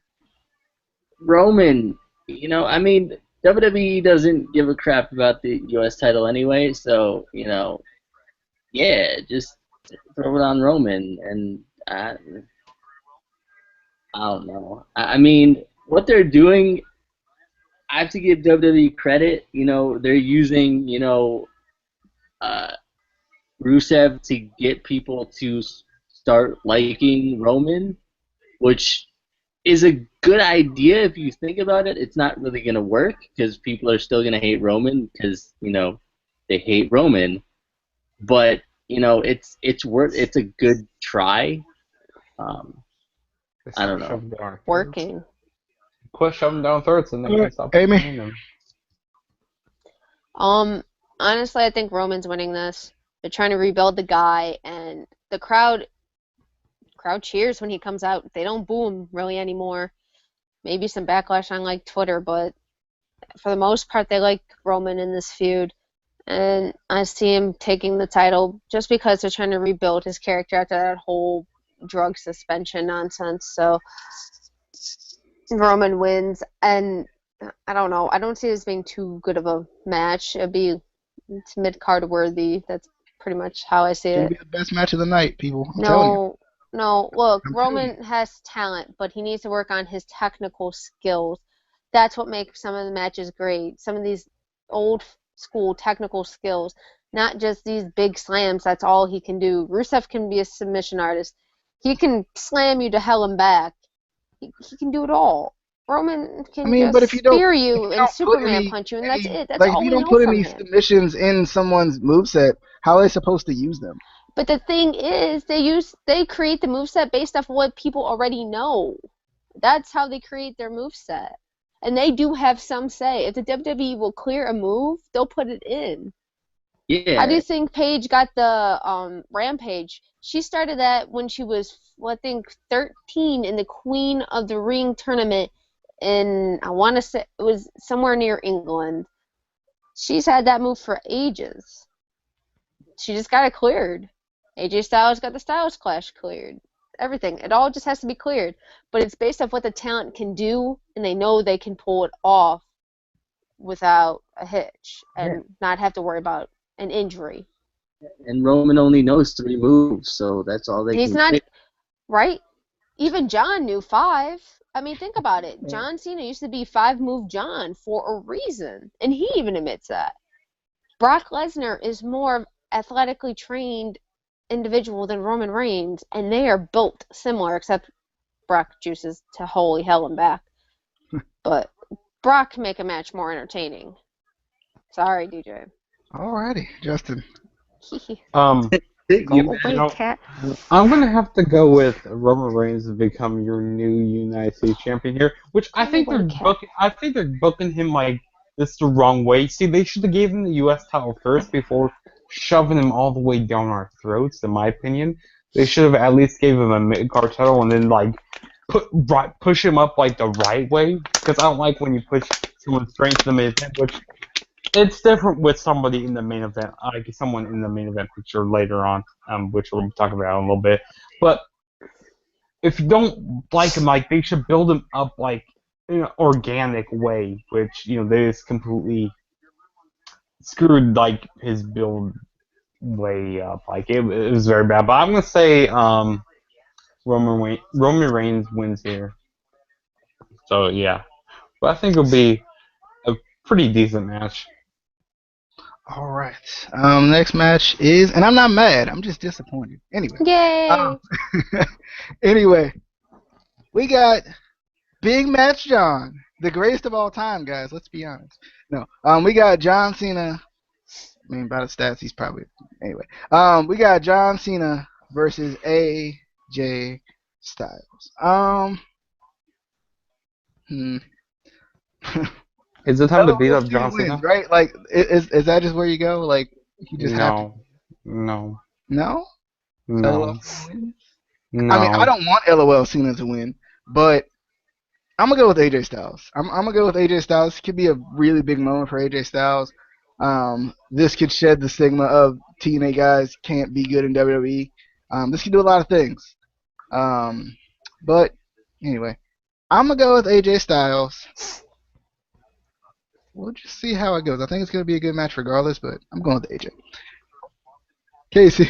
Roman. I mean, WWE doesn't give a crap about the U.S. title anyway, so yeah, just throw it on Roman. And I don't know. I mean, what they're doing, I have to give WWE credit. They're using Rusev to get people to start liking Roman, which is a good idea if you think about it. It's not really going to work because people are still going to hate Roman because they hate Roman. But it's a good try. I don't know. Working. Quit shoving down throats and they can stop Amy. playing them. Honestly, I think Roman's winning this. They're trying to rebuild the guy, and the crowd cheers when he comes out. They don't boo him really anymore. Maybe some backlash on like Twitter, but for the most part, they like Roman in this feud. And I see him taking the title just because they're trying to rebuild his character after that whole drug suspension nonsense. So Roman wins, and I don't know. I don't see it as being too good of a match. It's mid-card worthy. That's pretty much how I see It's gonna it. be the best match of the night, people. I'm telling you. No. Look, I'm telling Roman has talent, but he needs to work on his technical skills. That's what makes some of the matches great. Some of these old school technical skills, not just these big slams. That's all he can do. Rusev can be a submission artist. He can slam you to hell and back. He can do it all. Roman can but just spear you and Superman any, punch you, and that's it. That's like if all you we don't know put from any him. submissions in someone's moveset, how are they supposed to use them? But the thing is, they create the moveset based off what people already know. That's how they create their moveset. And they do have some say. If the WWE will clear a move, they'll put it in. Yeah. How do you think Paige got the Rampage? She started that when she was, I think, 13 in the Queen of the Ring tournament in, I want to say, it was somewhere near England. She's had that move for ages. She just got it cleared. AJ Styles got the Styles Clash cleared. Everything. It all just has to be cleared. But it's based off what the talent can do, and they know they can pull it off without a hitch and not have to worry about an injury. And Roman only knows 3 moves, so that's all they He's can not, say. right? Even John knew 5. I mean, think about it. John Cena used to be 5-move John for a reason, and he even admits that. Brock Lesnar is more athletically trained individual than Roman Reigns, and they are built similar, except Brock juices to holy hell and back. But Brock can make a match more entertaining. Sorry, DJ. Alrighty, Justin. Um, Go You You away, know, cat. I'm gonna have to go with Roman Reigns to become your new United States champion here, which I Go think away, they're cat. booking. I think they're booking him like this the wrong way. See, they should have gave him the U.S. title first before shoving him all the way down our throats. In my opinion, they should have at least gave him a mid card title and then like push him up like the right way. Because I don't like when you push someone straight to the main event, which it's different with somebody in the main event, like someone in the main event picture later on, which we'll talk about in a little bit. But if you don't like him, like they should build him up like in an organic way, which they just completely screwed like his build way up. Like it was very bad. But I'm gonna say Roman Reigns wins here. So yeah, but I think it'll be a pretty decent match. All right. Next match is, and I'm not mad. I'm just disappointed. Anyway. Yay! Um, anyway, we got Big Match John, the greatest of all time, guys. Let's be honest. No. We got John Cena. I mean, by the stats, he's probably anyway. We got John Cena versus AJ Styles. Hmm. Is it time to beat LOL up Cena John wins, Cena? right? Like, is that just where you go? Like, you just have to. No, no, No. LOL no, Cena wins. I mean, I no. don't want LOL Cena to win, but I'm gonna go with AJ Styles. I'm gonna go with AJ Styles. It could be a really big moment for AJ Styles. This could shed the stigma of TNA guys can't be good in WWE. This could do a lot of things. But anyway, I'm gonna go with AJ Styles. We'll just see how it goes. I think it's gonna be a good match regardless, but I'm going with AJ. Casey.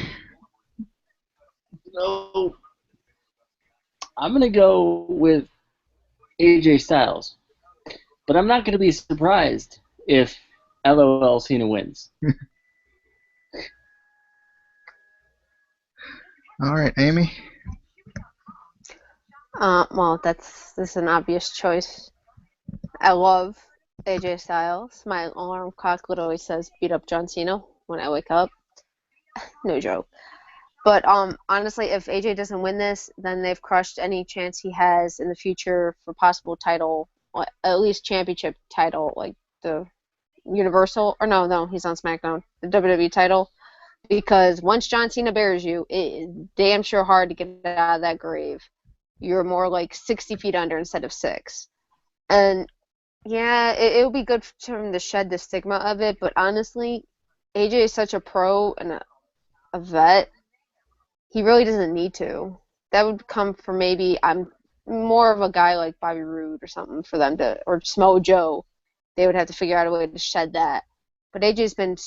So I'm gonna go with AJ Styles, but I'm not gonna be surprised if LOL Cena wins. All right, Amy. Well, this is an obvious choice. I love AJ Styles. My alarm clock literally says beat up John Cena when I wake up. No joke. But honestly, if AJ doesn't win this, then they've crushed any chance he has in the future for possible title, at least championship title, like the Universal, or no, he's on SmackDown, the WWE title. Because once John Cena buries you, it is damn sure hard to get out of that grave. You're more like 60 feet under instead of 6. And yeah, it would be good for him to shed the stigma of it, but honestly, AJ is such a pro and a vet, he really doesn't need to. That would come from maybe I'm more of a guy like Bobby Roode or something for them to, or Samoa Joe. They would have to figure out a way to shed that. But AJ's been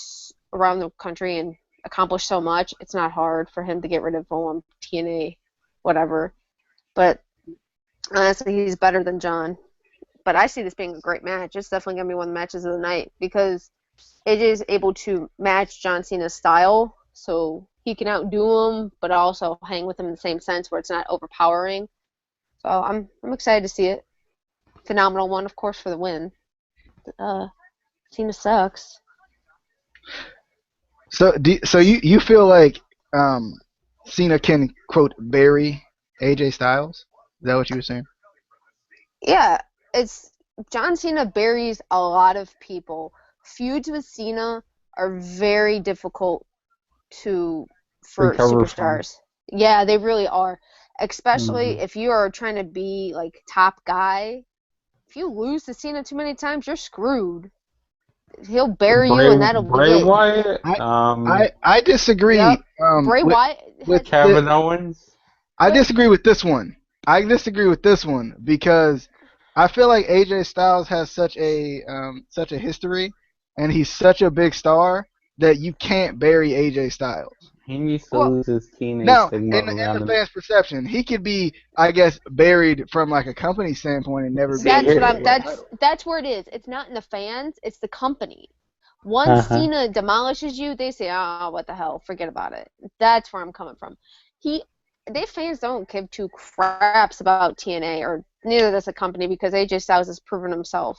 around the country and accomplished so much. It's not hard for him to get rid of TNA, whatever. But honestly, he's better than John. But I see this being a great match. It's definitely going to be one of the matches of the night because AJ is able to match John Cena's style, so he can outdo him, but also hang with him in the same sense where it's not overpowering. So I'm excited to see it. Phenomenal one, of course, for the win. Cena sucks. So you feel like Cena can quote bury AJ Styles? Is that what you were saying? Yeah, it's John Cena buries a lot of people. Feuds with Cena are very difficult for Recover from. superstars. Yeah, they really are. Especially Mhm. if you are trying to be like top guy. If you lose to Cena too many times, you're screwed. He'll bury you, and that'll be Bray it. Wyatt, I disagree Yep. Bray Wyatt with has the Kevin Owens. I but disagree with this one. I disagree with this one because I feel like AJ Styles has such a history, and he's such a big star that you can't bury AJ Styles. He needs to well, lose his teenage Now, stigma in the around him. fans' perception, he could be, I guess, buried from like a company standpoint and never be See, able that's to what get a I'm. world it, title. That's where it is. It's not in the fans. It's the company. Once uh-huh. Cena demolishes you, they say, "Oh, what the hell? Forget about it." That's where I'm coming from. He, they fans don't give two craps about TNA or neither does the company because AJ Styles has proven himself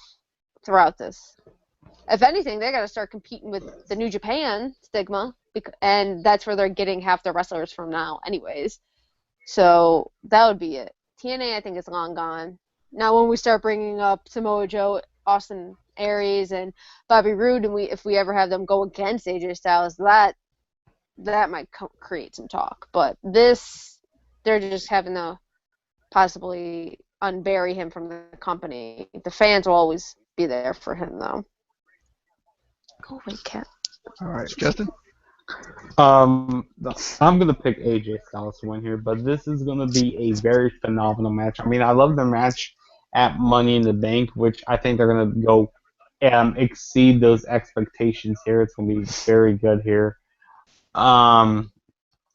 throughout this. if anything, they got to start competing with the New Japan stigma, and that's where they're getting half their wrestlers from now, anyways. So that would be it. TNA, I think, is long gone. Now, when we start bringing up Samoa Joe, Austin Aries, and Bobby Roode, and if we ever have them go against AJ Styles, that might create some talk. But this, they're just having to possibly unbury him from the company. The fans will always be there for him, though. Go away, cat. All right, Justin. Um, I'm gonna pick AJ Styles to win here, but this is gonna be a very phenomenal match. I mean, I love their match at Money in the Bank, which I think they're gonna go exceed those expectations here. It's gonna be very good here. Um,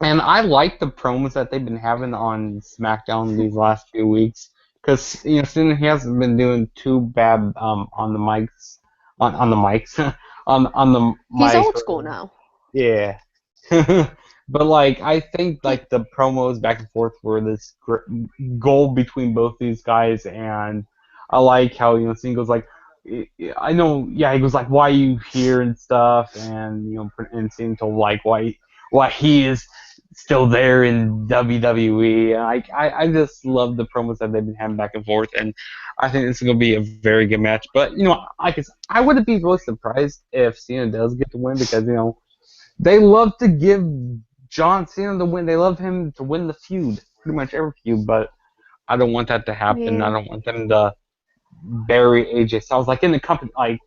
and I like the promos that they've been having on SmackDown these last few weeks because since he hasn't been doing too bad on the mics on the mics on the He's mic. old school now. Yeah. But like I think like the promos back and forth were this goal between both these guys, and I like how Cena goes like, I know, yeah, he goes like, why are you here and stuff, and and Cena told like why he is still there in WWE. And I just love the promos that they've been having back and forth, and I think this is gonna be a very good match. But I wouldn't be really surprised if Cena does get the win because they love to give John Cena the win. They love him to win the feud, pretty much every feud. But I don't want that to happen. Yeah. I don't want them to bury AJ Styles, like in the company, like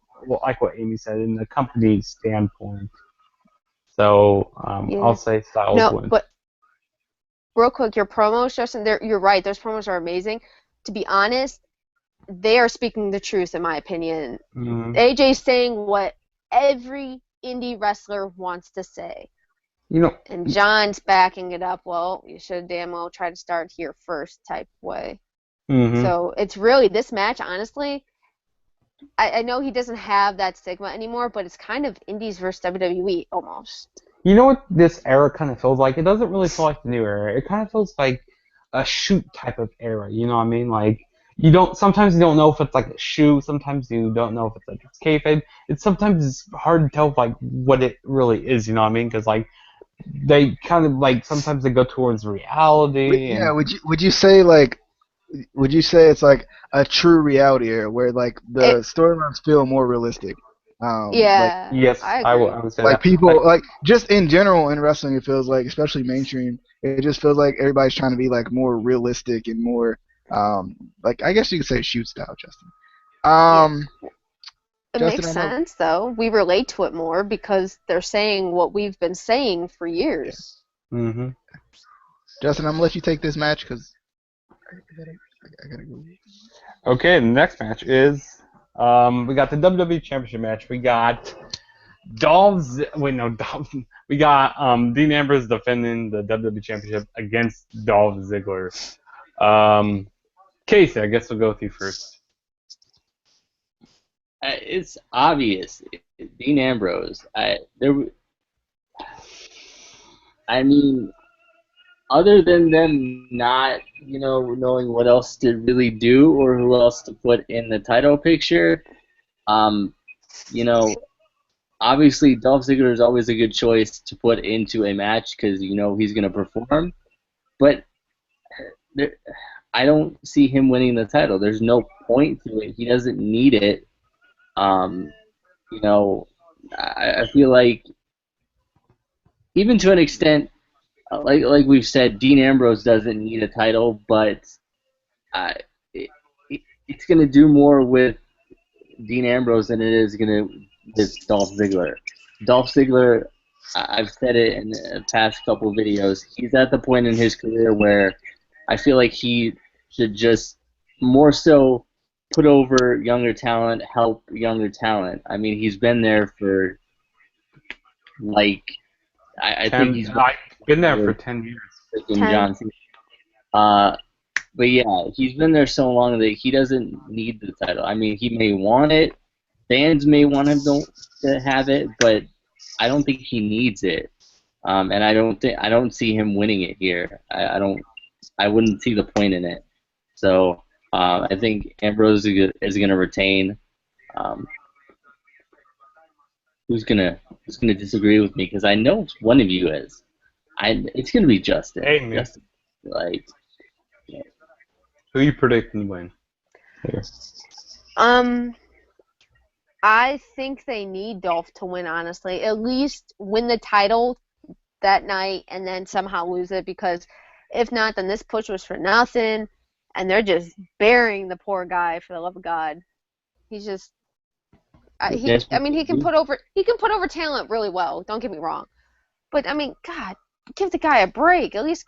what Amy said, in the company standpoint. So Yeah. I'll say Styles wins. But real quick, your promos, Justin, you're right. Those promos are amazing. To be honest, they are speaking the truth, in my opinion. Mm-hmm. AJ's saying what every indie wrestler wants to say. And John's backing it up. Well, you should damn well try to start here first type way. Mm-hmm. So it's really, this match, honestly, I know he doesn't have that stigma anymore, but it's kind of indies versus WWE almost. You know what this era kind of feels like? It doesn't really feel like the new era. It kind of feels like a shoot type of era. You know what I mean? Like sometimes you don't know if it's like a shoot. Sometimes you don't know if it's like it's kayfabe. Sometimes it's hard to tell like what it really is. You know what I mean? Because like they kind of like sometimes they go towards reality. Yeah. Would you say it's like a true reality era where like the storylines feel more realistic? Yeah. Yes, I would say like that. people like just in general in wrestling, it feels like, especially mainstream, it just feels like everybody's trying to be like more realistic and more like, I guess you could say shoot style, Justin. It Justin, makes sense though. We relate to it more because they're saying what we've been saying for years. Yeah. Mm-hmm. Justin, I'm gonna let you take this match because I gotta go. Okay, the next match is we got the WWE Championship match. We got we got Dean Ambrose defending the WWE Championship against Dolph Ziggler. Casey, I guess we'll go with you first. It's obvious. Dean Ambrose. I mean, other than them not, knowing what else to really do or who else to put in the title picture, obviously Dolph Ziggler is always a good choice to put into a match because he's going to perform. But I don't see him winning the title. There's no point to it. He doesn't need it. I feel like even to an extent, like we've said, Dean Ambrose doesn't need a title, but it's going to do more with Dean Ambrose than it is going to with Dolph Ziggler. Dolph Ziggler, I've said it in the past couple videos, he's at the point in his career where I feel like he should just more so put over younger talent, help younger talent. I mean, he's been there for like I think he's been there for 10 years. John Cena. But yeah, he's been there so long that he doesn't need the title. I mean, he may want it, fans may want him to have it, but I don't think he needs it. And I don't see him winning it here. I wouldn't see the point in it. So I think Ambrose is going to retain. who's gonna disagree with me? Because I know one of you is. It's gonna be Justin. Hey, man. Justin, like, Who you predicting to win? Here. I think they need Dolph to win, honestly. At least win the title that night and then somehow lose it, because if not, then this push was for nothing, and they're just burying the poor guy, for the love of God. He's just he can put over talent really well, don't get me wrong. But I mean, God, give the guy a break. At least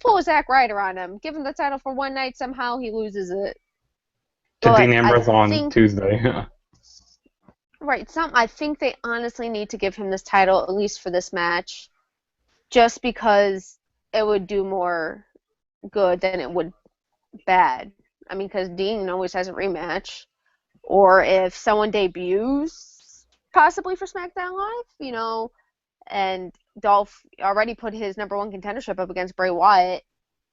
pull a Zack Ryder on him. Give him the title for one night, somehow he loses it. To But Dean Ambrose on Tuesday. Right. I think they honestly need to give him this title, at least for this match, just because it would do more good than it would bad. I mean, because Dean always has a rematch. Or if someone debuts, possibly for SmackDown Live, and Dolph already put his #1 contendership up against Bray Wyatt,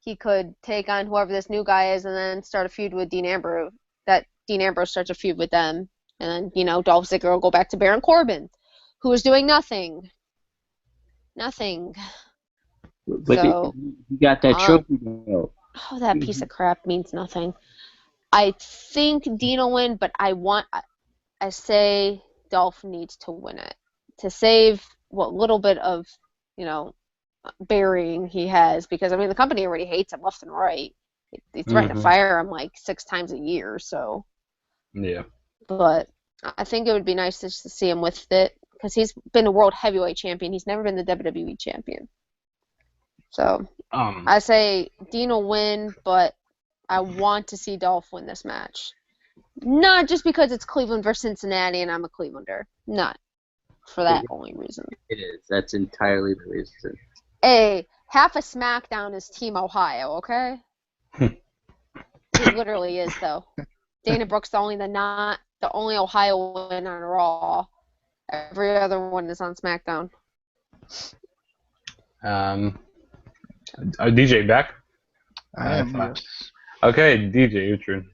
he could take on whoever this new guy is and then start a feud with Dean Ambrose. That Dean Ambrose starts a feud with them. And then, Dolph Ziggler will go back to Baron Corbin, who is doing nothing. Nothing. But So, you got that trophy, though. Oh, that piece of crap means nothing. I think Dean will win, but I say Dolph needs to win it to save what little bit of, burying he has, because, I mean, the company already hates him left and right. They threaten to fire him like 6 times a year, so. Yeah. But I think it would be nice just to see him with it, because he's been a world heavyweight champion. He's never been the WWE champion. So I say Dean will win, but I want to see Dolph win this match. Not just because it's Cleveland versus Cincinnati and I'm a Clevelander. Not for that only reason. It is. That's entirely the reason. Hey, half of SmackDown is Team Ohio, okay? It literally is, though. Dana Brooks the only Ohio win on Raw. Every other one is on SmackDown. DJ back? I am. Yes. Okay, DJ, your turn.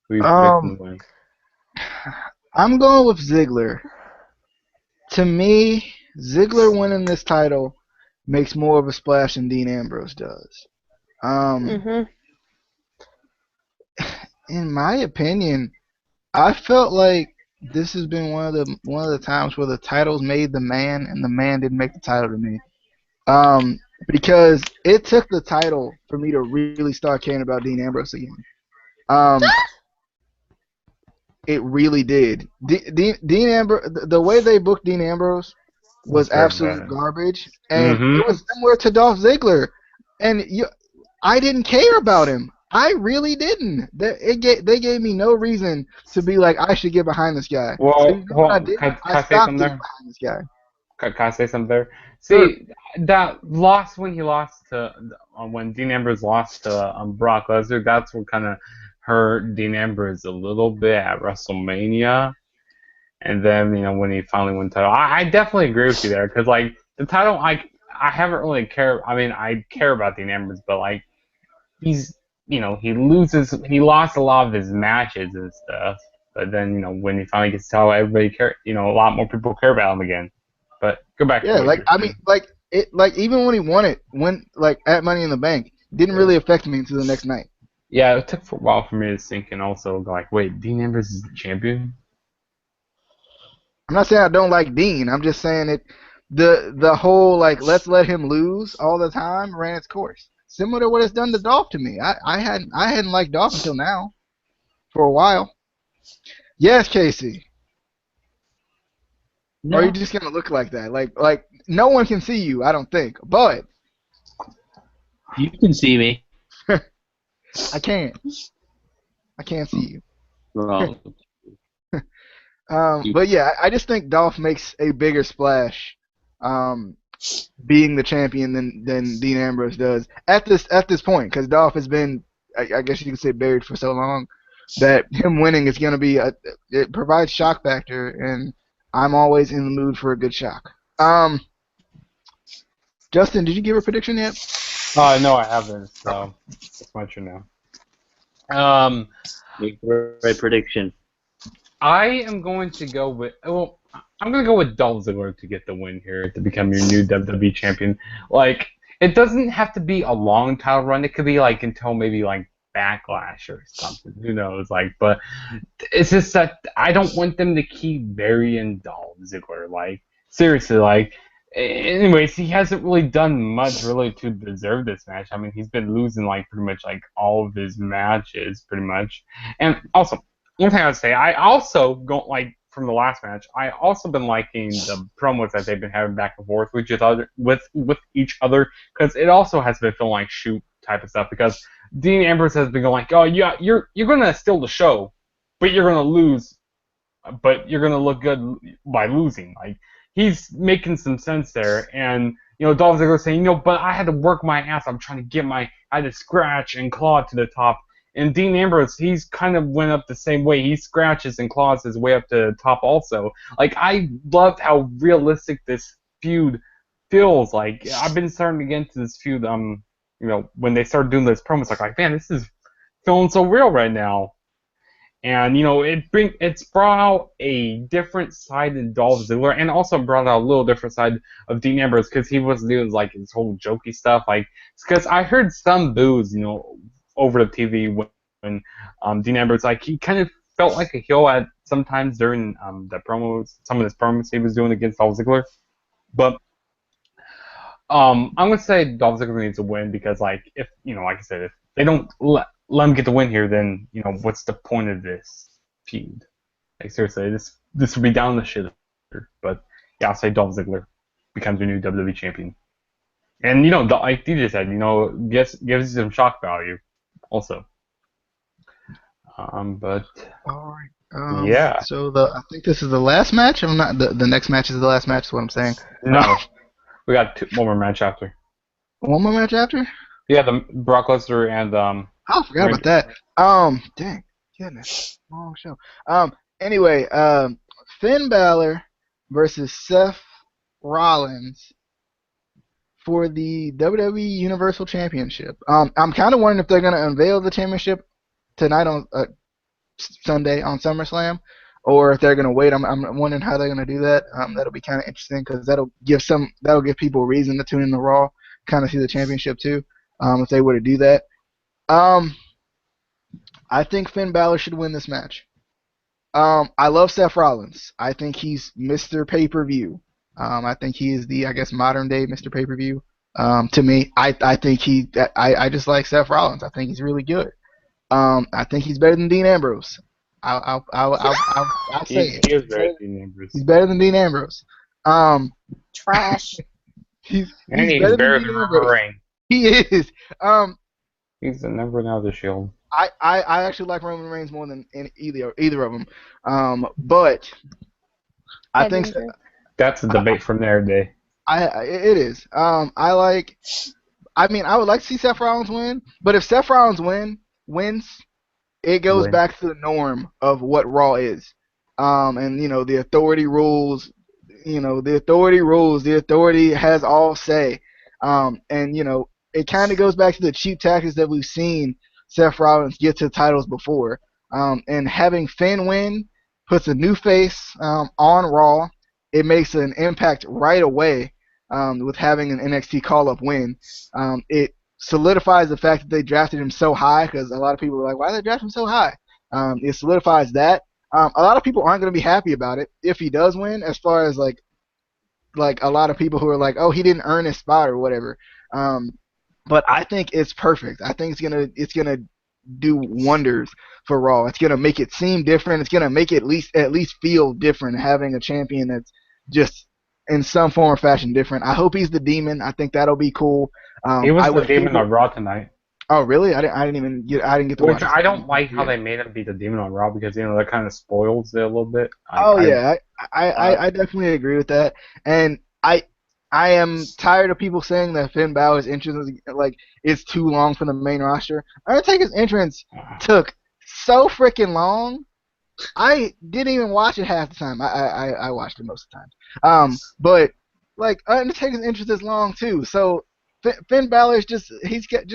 Who you predicting to win? I'm going with Ziggler. To me, Ziggler winning this title makes more of a splash than Dean Ambrose does. In my opinion, I felt like this has been one of the times where the titles made the man and the man didn't make the title to me. Because it took the title for me to really start caring about Dean Ambrose again. It really did. Dean Ambrose, the way they booked Dean Ambrose was absolute garbage, and it was similar to Dolph Ziggler. And I didn't care about him. I really didn't. They gave me no reason to be like, I should get behind this guy. Well, so you know what I did? I stopped getting behind this guy. Can I say something there? See, that loss when when Dean Ambrose lost to Brock Lesnar, that's what kind of hurt Dean Ambrose a little bit at WrestleMania. And then, when he finally won the title, I definitely agree with you there, because, like, the title, I haven't really cared. I mean, I care about Dean Ambrose, but, like, he lost a lot of his matches and stuff. But then, when he finally gets to title, everybody care. A lot more people care about him again. But go back. Yeah, even when he won it, at Money in the Bank, didn't really affect me until the next night. Yeah, it took a while for me to sink and also like, wait, Dean Ambrose is the champion? I'm not saying I don't like Dean. I'm just saying the whole let's let him lose all the time ran its course. Similar to what it's done to Dolph to me. I hadn't liked Dolph until now, for a while. Yes, Casey. No. Or are you just gonna look like that? Like no one can see you, I don't think. But you can see me. I can't. I can't see you. Wrong. But yeah, I just think Dolph makes a bigger splash, being the champion than Dean Ambrose does at this point, because Dolph has been, I guess you could say, buried for so long that him winning is gonna be it provides shock factor, and I'm always in the mood for a good shock. Justin, did you give a prediction yet? No, I haven't. So it's my turn now. Make the right prediction. I am going to go with. Well, I'm gonna go with Dolph Ziggler to get the win here to become your new WWE champion. Like, it doesn't have to be a long title run. It could be like until maybe like Backlash or something. Who knows? Like, but it's just that I don't want them to keep burying Dolph Ziggler. Like, seriously, like. Anyways, he hasn't really done much really to deserve this match. I mean, he's been losing like pretty much like all of his matches, pretty much. And also, one thing I would say, I also don't like from the last match. I also been liking the promos that they've been having back and forth with each other because it also has been feeling like shoot type of stuff. Because Dean Ambrose has been going like, oh yeah, you're gonna steal the show, but you're gonna lose, but you're gonna look good by losing. Like he's making some sense there, and Dolph Ziggler saying, but I had to work my ass. I'm trying to I had to scratch and claw to the top. And Dean Ambrose, he's kind of went up the same way. He scratches and claws his way up to the top also. Like, I loved how realistic this feud feels. Like, I've been starting to get into this feud, when they started doing this promos, like, man, this is feeling so real right now. And, it's brought out a different side of Dolph Ziggler, and also brought out a little different side of Dean Ambrose, because he was doing, like, his whole jokey stuff. Like, because I heard some boos, over the TV when Dean Ambrose, like, he kind of felt like a heel at sometimes during the promos, some of his promos he was doing against Dolph Ziggler. But I'm gonna say Dolph Ziggler needs a win because, like, if like I said, if they don't let him get the win here, then what's the point of this feud? Like, seriously, this would be down the shitter. But yeah, I'll say Dolph Ziggler becomes your new WWE champion. And like DJ said, gives you some shock value. Also, but All right. yeah, So I think this is the last match. I'm not. The next match is the last match. Is what I'm saying. no, we got one more match after. One more match after. Yeah, the Brock Lesnar and Oh, I forgot about that. Dang, goodness, long show. Anyway, Finn Balor versus Seth Rollins for the WWE Universal Championship. I'm kind of wondering if they're gonna unveil the championship tonight on Sunday on SummerSlam, or if they're gonna wait. I'm wondering how they're gonna do that. That'll be kind of interesting because that'll give people a reason to tune in to Raw, kind of see the championship too. If they were to do that. I think Finn Balor should win this match. I love Seth Rollins. I think he's Mr. Pay-Per-View. I think he is the, I guess, modern day Mr. Pay-Per-View. To me, I think I just like Seth Rollins. I think he's really good. I think he's better than Dean Ambrose. I'll say it. He is better than Dean Ambrose. He's better than Dean Ambrose. Trash. He's better than Roman Reigns. He is. He's the number one out of the Shield. I actually like Roman Reigns more than either of them. But I think that's a debate from their day. It is. I would like to see Seth Rollins win, but if Seth Rollins wins, it goes back to the norm of what Raw is. And the authority rules. The authority has all say. And it kind of goes back to the cheap tactics that we've seen Seth Rollins get to titles before. And having Finn win puts a new face on Raw. It makes an impact right away with having an NXT call-up win. It solidifies the fact that they drafted him so high because a lot of people are like, why did they draft him so high? It solidifies that. A lot of people aren't going to be happy about it if he does win, as far as like a lot of people who are like, oh, he didn't earn his spot or whatever. But I think it's perfect. I think it's gonna do wonders for Raw. It's gonna make it seem different. It's gonna make it at least feel different having a champion that's just in some form or fashion different. I hope he's the Demon. I think that'll be cool. He was the Demon on Raw tonight. Oh really? I didn't get to watch. Which I don't like how they made him be the Demon on Raw because that kind of spoils it a little bit. I definitely agree with that, and I am tired of people saying that Finn Balor's entrance is too long for the main roster. Undertaker's entrance took so freaking long. I didn't even watch it half the time. I watched it most of the time. But Undertaker's entrance is long too. So Finn Balor's just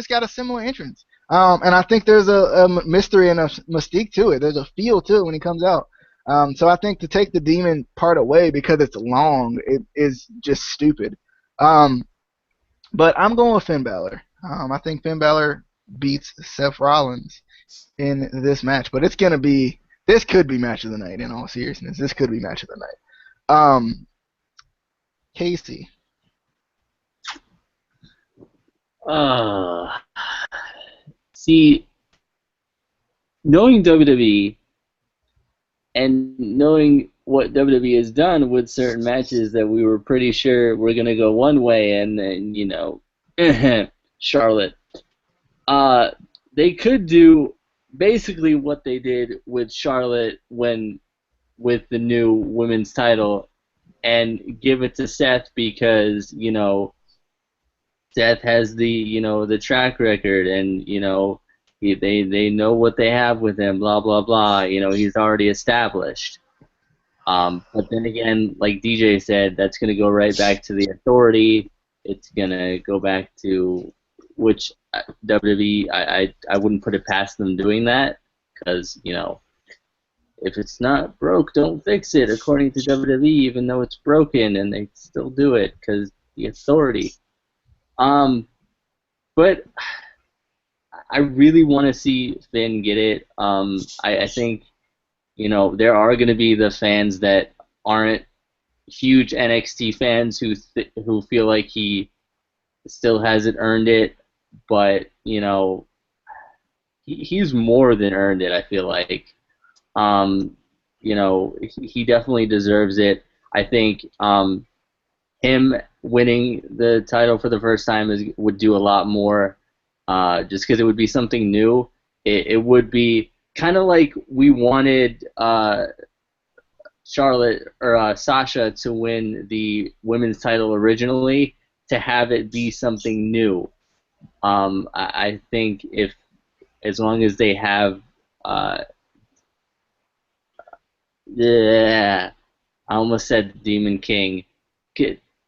got a similar entrance. And I think there's a mystery and a mystique to it. There's a feel to it when he comes out. So I think to take the demon part away because it's long, it is just stupid. Um, but I'm going with Finn Balor. I think Finn Balor beats Seth Rollins in this match, but this could be match of the night. In all seriousness, this could be match of the night. Casey. Uh, See, knowing WWE and knowing what WWE has done with certain matches that we were pretty sure were going to go one way, and then, Charlotte. They could do basically what they did with Charlotte with the new women's title and give it to Seth because, Seth has the track record, and they know what they have with him, blah blah blah. He's already established. But then again, like DJ said, that's gonna go right back to the Authority. It's gonna go back to which WWE. I wouldn't put it past them doing that because if it's not broke, don't fix it. According to WWE, even though it's broken, and they still do it because the Authority. But I really want to see Finn get it. I think, there are going to be the fans that aren't huge NXT fans who feel like he still hasn't earned it, but he's more than earned it. I feel like, he definitely deserves it. I think him winning the title for the first time would do a lot more, just because it would be something new. It would be kind of like we wanted Charlotte or Sasha to win the women's title originally, to have it be something new. I think as long as they have, yeah, I almost said Demon King.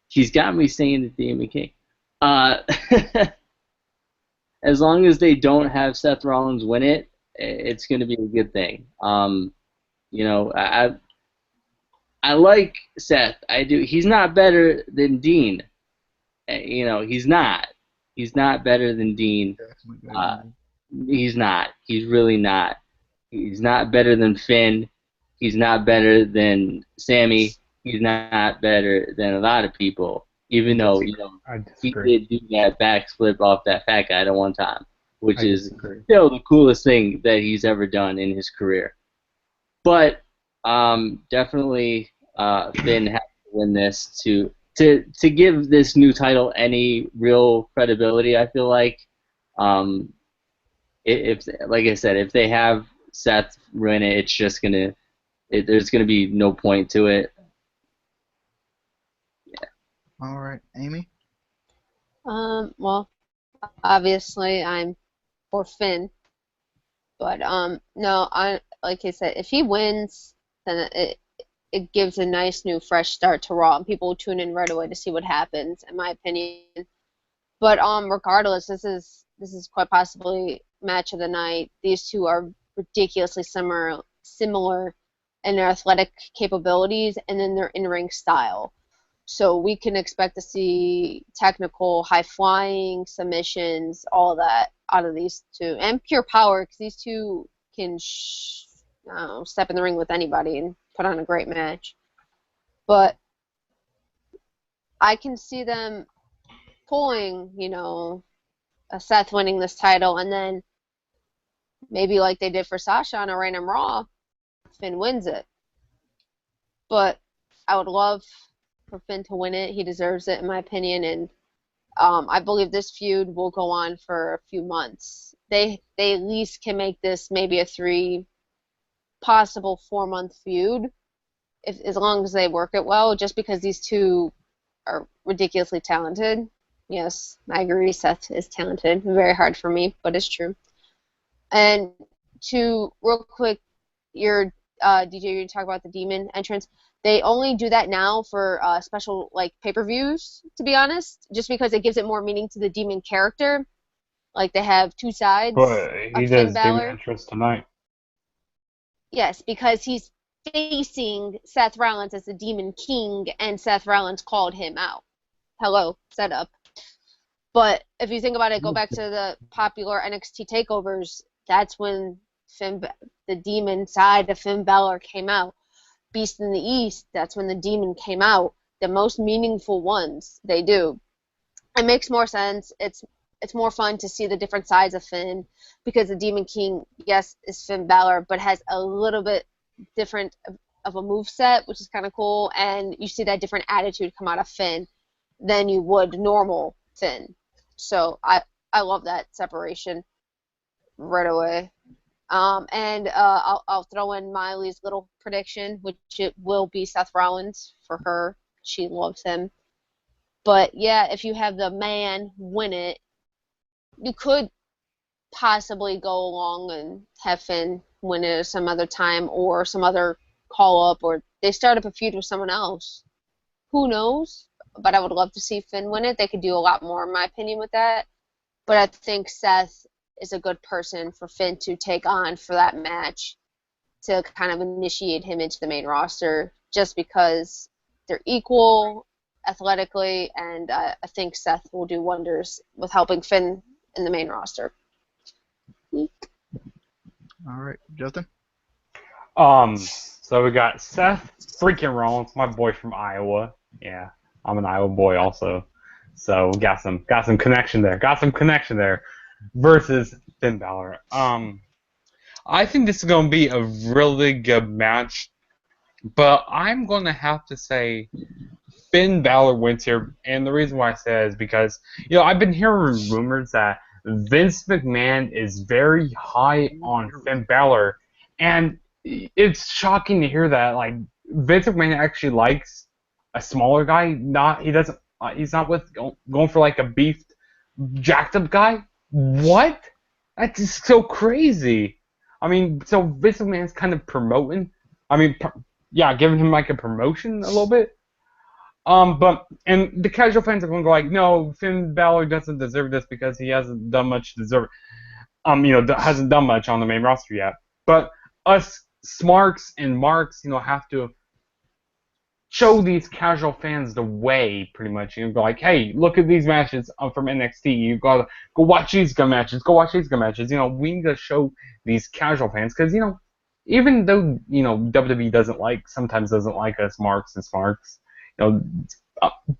He's got me saying the Demon King. As long as they don't have Seth Rollins win it, it's going to be a good thing. I like Seth. I do. He's not better than Dean. He's not. He's not better than Dean. He's not. He's really not. He's not better than Finn. He's not better than Sammy. He's not better than a lot of people. Even though he did do that backflip off that fat guy at one time, which is still the coolest thing that he's ever done in his career. But definitely Finn has to win this to give this new title any real credibility. I feel like if like I said, if they have Seth win it, it's just there's gonna be no point to it. All right, Amy. Well, obviously I'm for Finn, but no, like I said, if he wins, then it gives a nice new fresh start to Raw, and people will tune in right away to see what happens, in my opinion. But regardless, this is quite possibly match of the night. These two are ridiculously similar in their athletic capabilities and in their in-ring style. So we can expect to see technical, high-flying submissions, all that out of these two, and pure power, because these two can step in the ring with anybody and put on a great match. But I can see them pulling, a Seth winning this title, and then maybe like they did for Sasha on a Random Raw, Finn wins it. But I would love for Finn to win it. He deserves it, in my opinion, and I believe this feud will go on for a few months. They at least can make this maybe a 3, possible 4-month feud, as long as they work it well, just because these two are ridiculously talented. Yes, I agree, Seth is talented. Very hard for me, but it's true. And to, real quick, your DJ, you talk about the demon entrance. They only do that now for special pay-per-views, to be honest, just because it gives it more meaning to the demon character. Like they have two sides But he of Finn does demon Balor. entrance tonight. Yes, because he's facing Seth Rollins as the Demon King, and Seth Rollins called him out. Hello, setup. But if you think about it, go back to the popular NXT takeovers. That's when the demon side of Finn Balor came out. Beast in the East, that's when the demon came out. The most meaningful ones, they do. It makes more sense. It's more fun to see the different sides of Finn, because the Demon King, yes, is Finn Balor, but has a little bit different of a moveset, which is kind of cool, and you see that different attitude come out of Finn than you would normal Finn. So I love that separation right away. And I'll throw in Miley's little prediction, which it will be Seth Rollins for her. She loves him. But yeah, if you have the man win it, you could possibly go along and have Finn win it some other time, or some other call up, or they start up a feud with someone else. Who knows? But I would love to see Finn win it. They could do a lot more, in my opinion, with that. But I think Seth is a good person for Finn to take on for that match, to kind of initiate him into the main roster, just because they're equal athletically, and I think Seth will do wonders with helping Finn in the main roster. All right, Justin? So we got Seth freaking Rollins, my boy from Iowa. Yeah, I'm an Iowa boy also. So we got some connection there. Versus Finn Balor. I think this is going to be a really good match, but I'm going to have to say Finn Balor wins here, and the reason why I say that is because, I've been hearing rumors that Vince McMahon is very high on Finn Balor, and it's shocking to hear that. Like, Vince McMahon actually likes a smaller guy. He's not going for like a beefed, jacked up guy. What? That's just so crazy. I mean, so Vince McMahon's kind of promoting. I mean, giving him like a promotion a little bit. And the casual fans are going to go like, no, Finn Balor doesn't deserve this because he hasn't done much to deserve. Hasn't done much on the main roster yet. But us smarks and marks, have to show these casual fans the way, pretty much. Go like, hey, look at these matches from NXT. You've got to go watch these good matches. We need to show these casual fans, because, even though, WWE sometimes doesn't like us marks and smarks,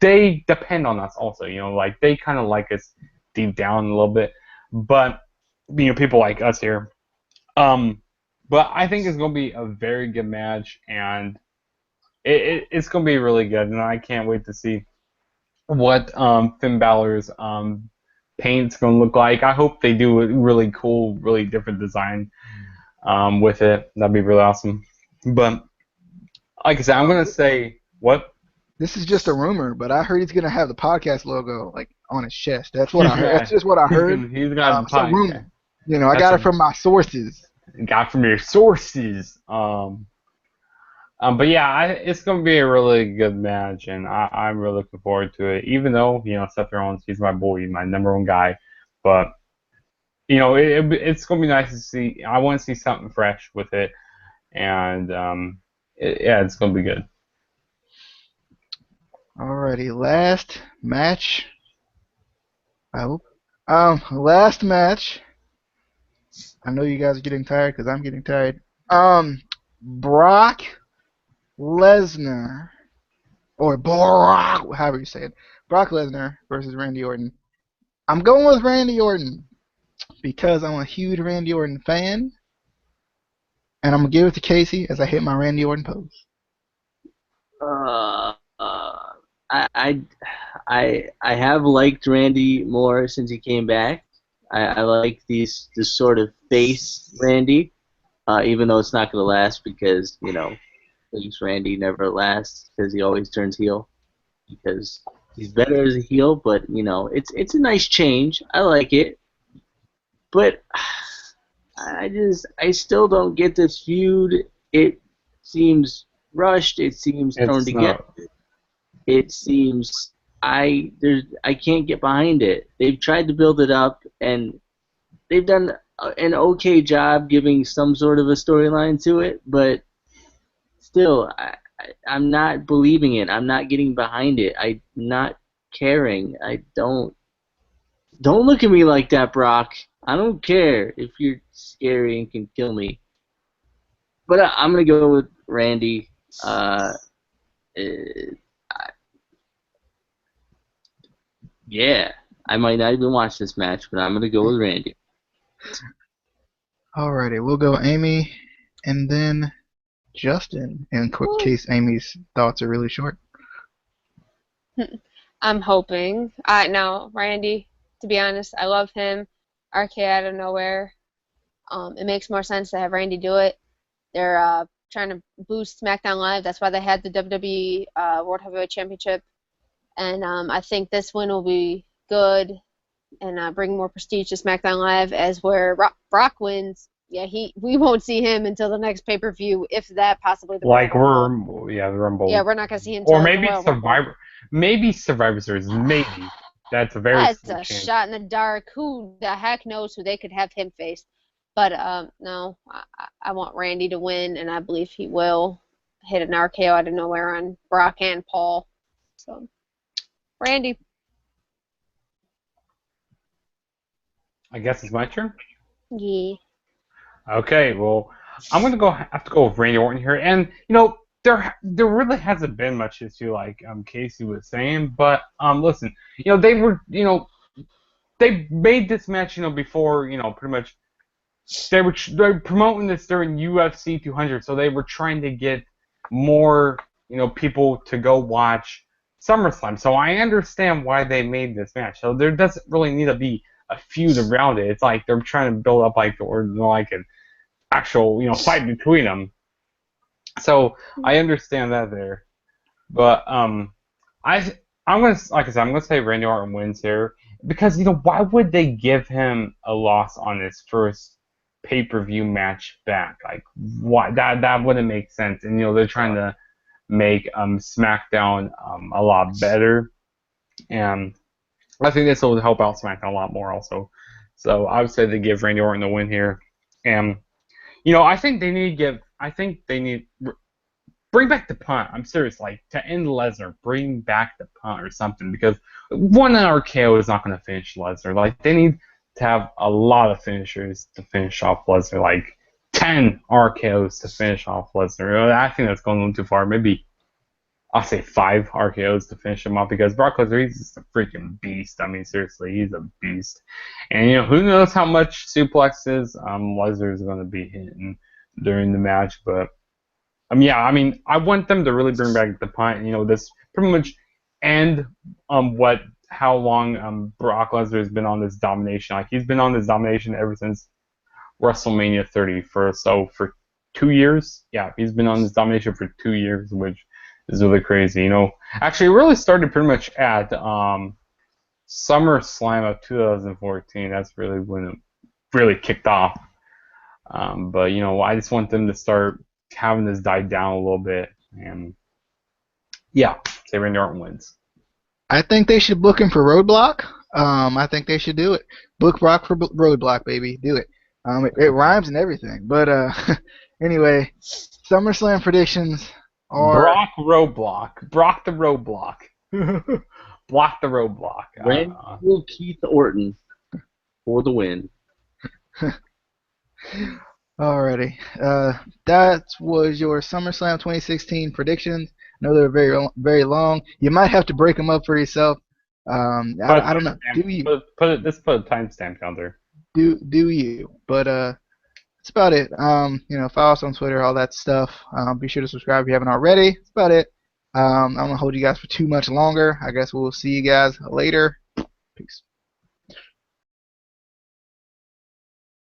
they depend on us also. They kind of like us deep down a little bit. But, people like us here. But I think it's going to be a very good match, and it's going to be really good, and I can't wait to see what Finn Balor's paint's going to look like. I hope they do a really cool, really different design with it. That'd be really awesome. But, like I said, I'm going to say, what? This is just a rumor, but I heard he's going to have the podcast logo on his chest. That's what I heard. That's just what I heard. He's got it's a rumor. I got it from my sources. Got from your sources. But yeah, it's going to be a really good match, and I'm really looking forward to it. Even though, Seth Rollins, he's my boy, my number one guy. But, it's going to be nice to see. I want to see something fresh with it. And, it's going to be good. Alrighty, last match. I hope. Last match. I know you guys are getting tired because I'm getting tired. Brock Lesnar, or Brock, however you say it, Brock Lesnar versus Randy Orton. I'm going with Randy Orton because I'm a huge Randy Orton fan, and I'm gonna give it to Casey as I hit my Randy Orton pose. I have liked Randy more since he came back. I like this sort of face Randy, even though it's not gonna last because face Randy never lasts because he always turns heel because he's better as a heel. But it's a nice change. I like it, but I still don't get this feud. It seems rushed. It seems thrown together. It seems I can't get behind it. They've tried to build it up, and they've done an okay job giving some sort of a storyline to it, but still, I'm not believing it. I'm not getting behind it. I'm not caring. I don't. Don't look at me like that, Brock. I don't care if you're scary and can kill me. But I'm gonna go with Randy. Yeah, I might not even watch this match, but I'm gonna go with Randy. Alrighty, we'll go Amy, and then Justin, in case Amy's thoughts are really short. I'm hoping. No, Randy, to be honest, I love him. RK out of nowhere. It makes more sense to have Randy do it. They're trying to boost SmackDown Live. That's why they had the WWE World Heavyweight Championship. And I think this win will be good and bring more prestige to SmackDown Live. As where Brock wins, yeah, we won't see him until the next pay-per-view, if that possibly the Like Royal Rumble. the Rumble. Yeah, we're not gonna see him or until maybe the Royal Rumble. Maybe Survivor Series. Maybe that's a very That's slim a chance. shot in the dark. Who the heck knows who they could have him face? But no, I want Randy to win, and I believe he will hit an RKO out of nowhere on Brock and Paul. So, Randy. I guess it's my turn. Yeah. Okay, well, I'm gonna have to go with Randy Orton here, and there really hasn't been much issue like Casey was saying, but listen, they made this match before pretty much they're promoting this during UFC 200, so they were trying to get more people to go watch SummerSlam. So I understand why they made this match. So there doesn't really need to be a feud around it. It's like they're trying to build up like an actual fight between them. So I understand that there, but I'm gonna like I said, I'm gonna say Randy Orton wins here because why would they give him a loss on his first pay-per-view match back? Like why that wouldn't make sense. And they're trying to make SmackDown a lot better, and I think this will help out SmackDown a lot more also. So I would say they give Randy Orton the win here, and I think they need bring back the punt. I'm serious, like to end Lesnar, bring back the punt or something, because one RKO is not going to finish Lesnar. Like they need to have a lot of finishers to finish off Lesnar, like 10 RKOs to finish off Lesnar. I think that's going a little too far. Maybe I'll say 5 RKOs to finish him off, because Brock Lesnar, he's just a freaking beast. I mean, seriously, he's a beast. And who knows how much suplexes Lesnar is going to be hitting during the match, but. Yeah, I mean, I want them to really bring back the punt. This pretty much end how long Brock Lesnar has been on this domination. Like he's been on this domination ever since WrestleMania 31st. So for 2 years, yeah, he's been on this domination for 2 years, which is really crazy. Actually, it really started pretty much at SummerSlam of 2014. That's really when it really kicked off. But I just want them to start having this die down a little bit, and yeah, say Randy Orton wins. I think they should book him for Roadblock. I think they should do it. Book Brock for Roadblock, baby. Do it. It rhymes and everything. But anyway, SummerSlam predictions are Brock Roadblock. Brock the Roadblock. Block the Roadblock. Randy Keith Orton for the win. Alrighty. That was your SummerSlam 2016 predictions. I know they're very, very long. You might have to break them up for yourself. I don't know. Do you? Let's put a timestamp down there. Do you? But that's about it. Follow us on Twitter, all that stuff. Be sure to subscribe if you haven't already. That's about it. I don't want to hold you guys for too much longer. I guess we'll see you guys later. Peace.